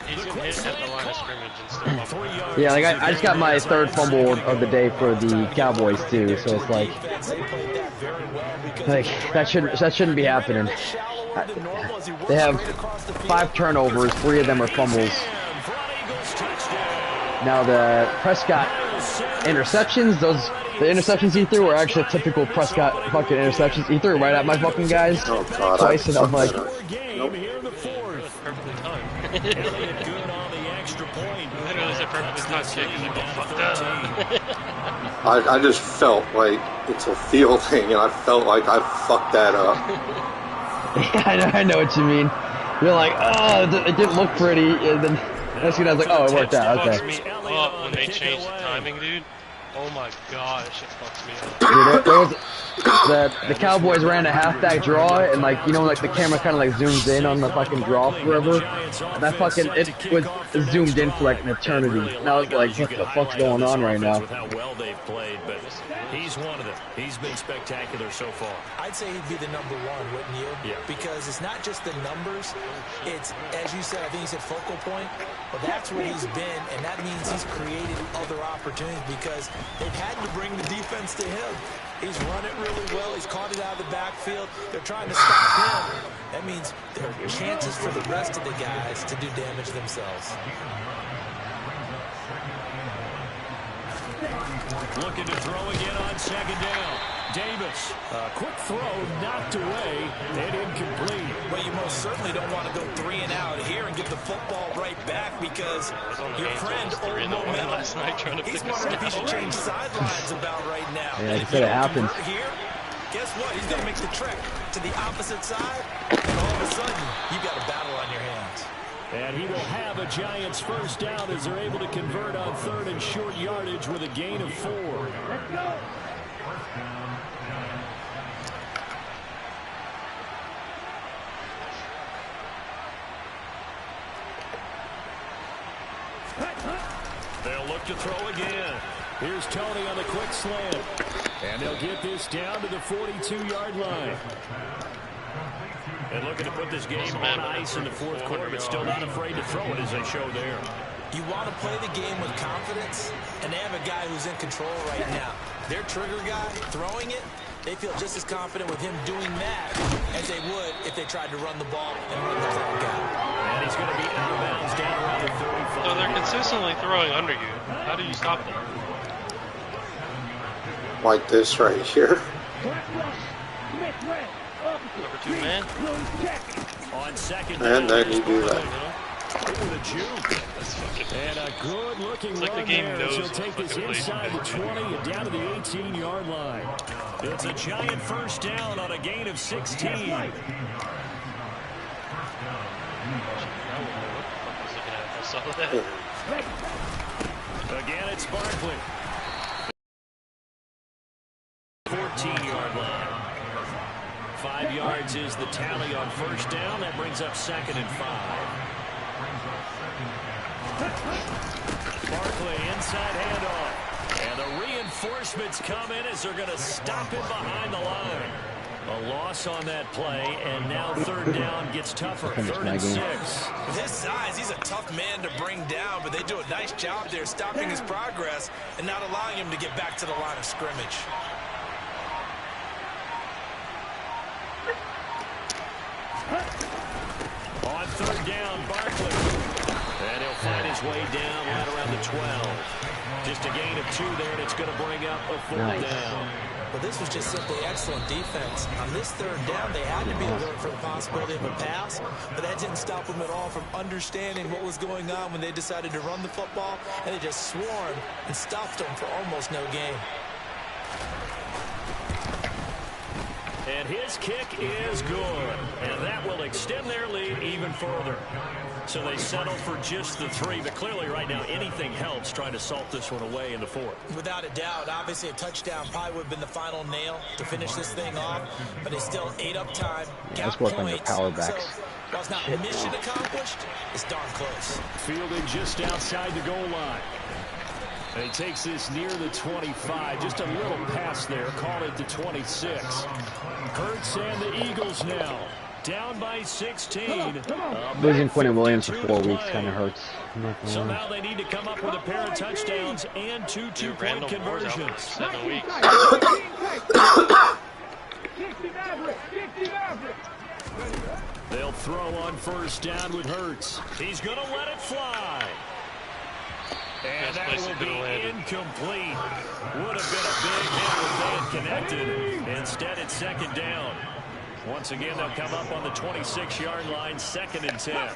He's gonna hit at the line of scrimmage and still. Yeah, like I just got my 3rd fumble of the day for the Cowboys too, so it's like that shouldn't be happening. They have 5 turnovers, 3 of them are fumbles. Now the Prescott interceptions, the interceptions he threw were actually typical Prescott fucking interceptions. He threw right at my fucking guys twice, and I'm like, Perfectly timed. Good on the extra point. Literally said perfectly timed kick and it got fucked up. I just felt like it's a feel thing, and I felt like I fucked that up. Yeah, I know what you mean. You're like, oh, it didn't look pretty, and then next thing I was like, oh, it worked out. Okay. Fucks me up when they changed the timing, dude. Oh my god, that shit fucks me up. Dude, there was the Cowboys ran a halfback draw, and like, you know, like the camera kind of like zooms in on the fucking draw forever. And that fucking it was zoomed in for like an eternity. And I was like, what the fuck's going on right now? How well they've played, but he's one of them. He's been spectacular so far. I'd say he'd be the number 1, wouldn't you? Yeah. Because it's not just the numbers. It's, as you said, I think you said focal point. But that's where he's been, and that means he's created other opportunities because they've had to bring the defense to him. He's run it really well. He's caught it out of the backfield. They're trying to stop him. That means there are chances for the rest of the guys to do damage themselves. Looking to throw again on 2nd down. Davis, quick throw, knocked away, and incomplete. But you most certainly don't want to go 3 and out here and get the football right back because your friend, Old Momentum, last night trying to he's wondering if he should change sidelines about right now. Yeah, like I said, it happens. Here, guess what? He's going to make the trek to the opposite side, and all of a sudden, you've got a battle on your hands. And he will have a Giants first down as they're able to convert on 3rd and short yardage with a gain of 4. Let's go. They'll look to throw again. Here's Tony on the quick slant. And they'll get this down to the 42-yard line. And looking to put this game on ice in the 4th quarter, but still not afraid to throw it as they show there. You want to play the game with confidence, and they have a guy who's in control right now. Their trigger guy, throwing it, they feel just as confident with him doing that as they would if they tried to run the ball and run the clock out. And he's going to be out of bounds down around the 35. So they're consistently throwing under you. How do you stop them? Like this right here. Number 2 man? On 2nd And then you do that. Over the juke. And a good-looking like the run game there knows as he'll what's take this fucking inside the playing. 20 and down to the 18-yard line. It's a Giant first down on a gain of 16. I saw that. Again, it's Barkley. 14-yard line. 5 yards is the tally on first down. That brings up 2nd and 5. Barkley inside handoff. And the reinforcements come in as they're going to stop him behind the line. A loss on that play, and now third down gets tougher. 3rd and 6. With his size, he's a tough man to bring down, but they do a nice job there stopping his progress and not allowing him to get back to the line of scrimmage. On 3rd down, Barkley. And he'll find his way down right around the 12. Just a gain of 2 there, and it's going to bring up a 4th down. Well, this was just simply excellent defense. On this 3rd down, they had to be alert for the possibility of a pass, but that didn't stop them at all from understanding what was going on when they decided to run the football, and they just swarmed and stopped them for almost no gain. And his kick is good, and that will extend their lead even further. So they settle for just the 3, but clearly right now anything helps trying to salt this one away in the 4th. Without a doubt, obviously a touchdown probably would have been the final nail to finish this thing off, but they still ate up time, got work on your points. power backs. So, while it's not mission accomplished, it's darn close. Fielded just outside the goal line. And he takes this near the 25. Just a little pass there. Call it the 26. Hurts and the Eagles now. Down by 16. Losing Quentin Williams for 4 weeks kind of hurts. So now they need to come up with a pair of touchdowns and 2 two-point conversions. 7 weeks. They'll throw on 1st down with Hurts. He's going to let it fly. And that will be incomplete. Would have been a big hit if they had connected. Instead, it's 2nd down. Once again, they'll come up on the 26-yard line, 2nd and 10.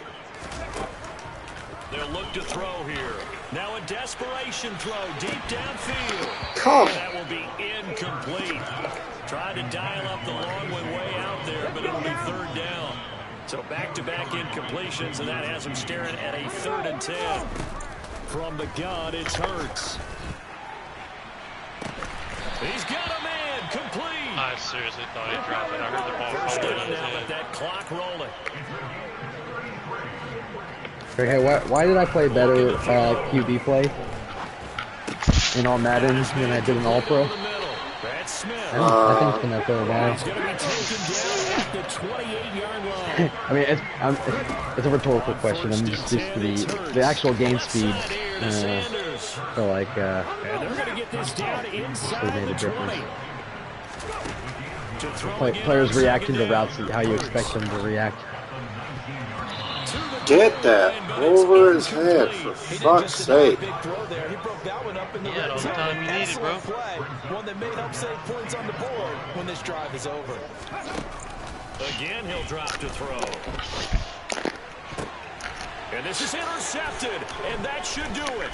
They'll look to throw here. Now a desperation throw deep downfield. That will be incomplete. Tried to dial up the long one way out there, but it'll be 3rd down. So back-to-back incompletions, and that has them staring at a 3rd and 10. From the gun, it's Hurts. He's got a man, complete. I seriously thought he dropped it. I heard the ball First falling down in his now, head. but that clock rolling. Hey, why did I play better QB play in all Madden than I did in All Pro? That's Smith. I think it's been that third down. He's going to be taken down at the 28-yard line. I mean, it's a rhetorical question. I'm just the actual game speed. So like, And they're going to get this down inside the 20. Players reacting to routes how you expect them to react. Get that over his head, for fuck's sake. He broke that one up in the all the time you needed, bro. One that may help save points on the board when this drive is over. Again, he'll drop to throw. And this is intercepted, and that should do it.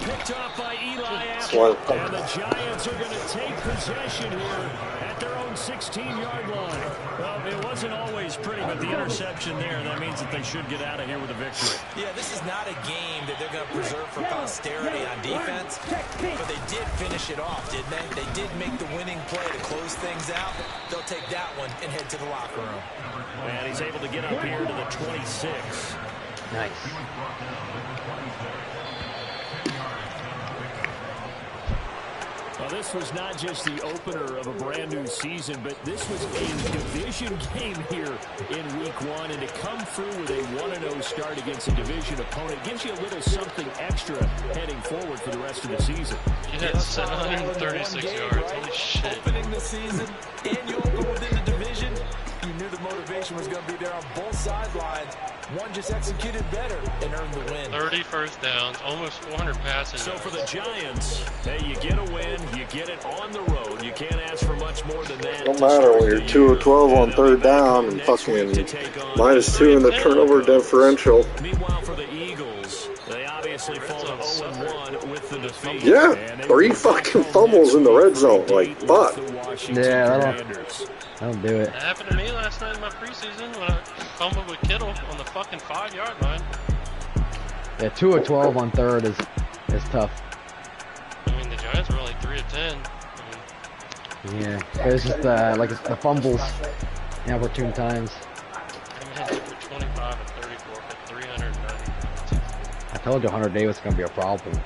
Picked off by Eli Apple. And the Giants are going to take possession here at their own 16-yard line. Well, it wasn't always pretty, but the interception there, that means that they should get out of here with a victory. Yeah, this is not a game that they're going to preserve for posterity on defense, but they did finish it off, didn't they? They did make the winning play to close things out. They'll take that one and head to the locker room. And he's able to get up here to the 26. Nice. Well, this was not just the opener of a brand new season, but this was a division game here in week 1, and to come through with a 1-0 start against a division opponent gives you a little something extra heading forward for the rest of the season. You had 736 yards. Holy shit. Opening the season, and you open within the division, you knew the motivation was going to be there on both sidelines. One just executed better and earned the win. 30 first downs, almost 400 passes. So for the Giants, hey, you get a win, you get it on the road. You can't ask for much more than that. No matter when you're 2 of 12 on 3rd down and fucking -2 in the turnover differential. Meanwhile, for the Eagles, they obviously fall to 0-1 with the defeat. Yeah, 3 fucking fumbles in the red zone. Like, fuck. Yeah, that'll do it. That happened to me last night in my preseason when I fumbled with Kittle on the fucking 5-yard line. Yeah, 2 of 12 on 3rd is tough. I mean, the Giants were only 3 of 10. Yeah, it's just like it's the fumbles, opportune times. I mean, 25 and 34 for 390. I told you 100 Day was gonna be a problem.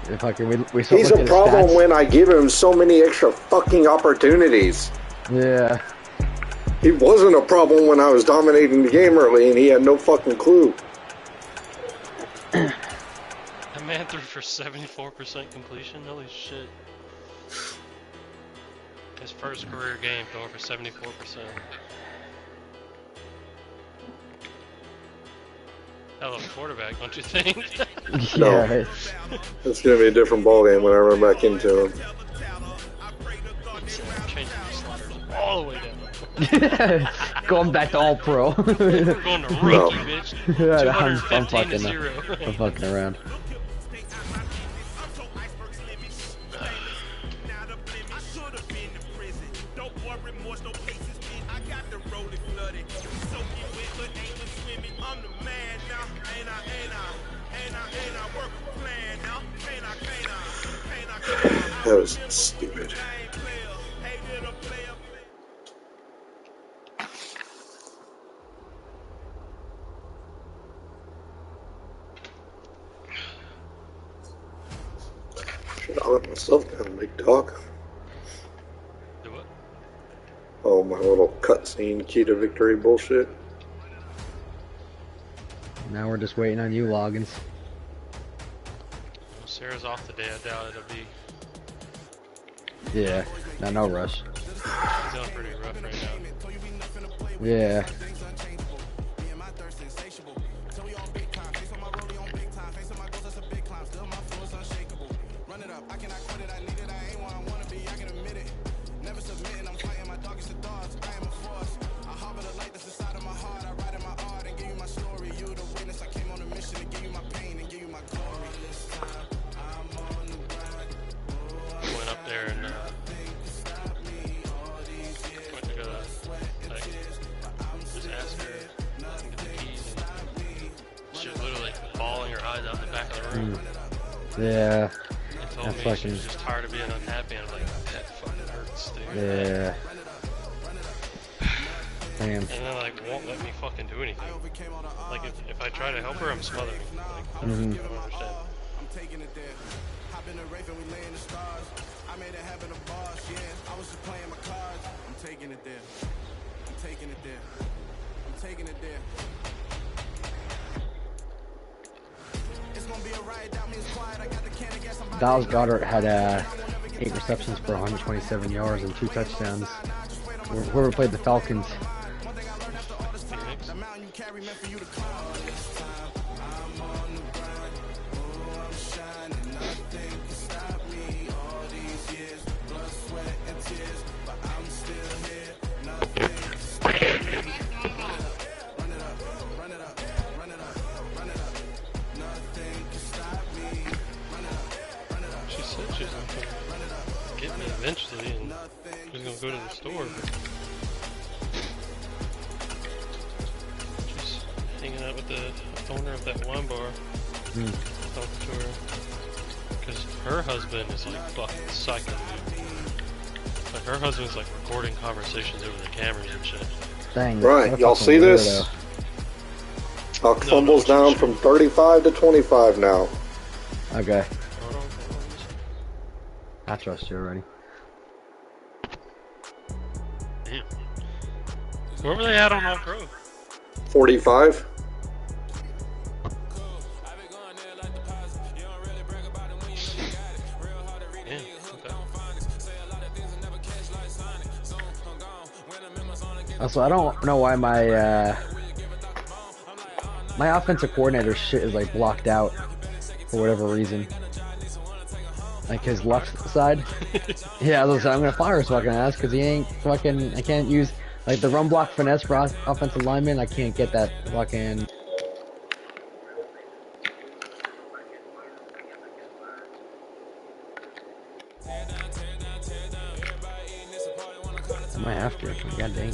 He's a problem when I give him so many extra fucking opportunities. Yeah. He wasn't a problem when I was dominating the game early and he had no fucking clue. That man threw for 74% completion? Holy shit. His first career game throwing for 74%. Hell of a quarterback, don't you think? No. It's going to be a different ballgame when I run back into him. Changing the sliders all the way down. Going back to all pro. We're going to rookie, bitch. 215 to 0. I'm fucking around. That was stupid. Should I let myself down, big dog? Do what? Oh, my little cutscene key to victory bullshit. Now we're just waiting on you, Loggins. Well, Sarah's off today. I doubt it'll be. Yeah, no rush. He's doing pretty rough right now. Yeah. Yeah. That's me fucking. She's just tired of being unhappy. And I'm like, that fucking hurts, dude. Yeah. Damn. And then like won't let me fucking do anything. Like if I try to help her, I'm smothering. Like I don't understand. I'm taking it there. Hop in the Raven, we lay in the stars. I made it happen a boss, yeah. I was just playing my cards. I'm taking it there. I'm taking it there. I'm taking it there. Dallas Goddard had 8 receptions for 127 yards and 2 touchdowns. Whoever played the Falcons. Eventually, and she's gonna go to the store. She's hanging out with the owner of that wine bar. Talking to her. Because her husband is like fucking psycho, dude. Like her husband's like recording conversations over the cameras and shit. Dang. Right, y'all see this? Huck fumbles down from 35 to 25 now. Okay. I trust you already. Damn. Where were they at on All Pro? 45. Also, I don't know why my my offensive coordinator shit is like blocked out for whatever reason. Like his left side. Yeah, I'm gonna fire his fucking ass because he ain't fucking. I can't use like the run block finesse for offensive lineman. I can't get that fucking. I might have to. God dang.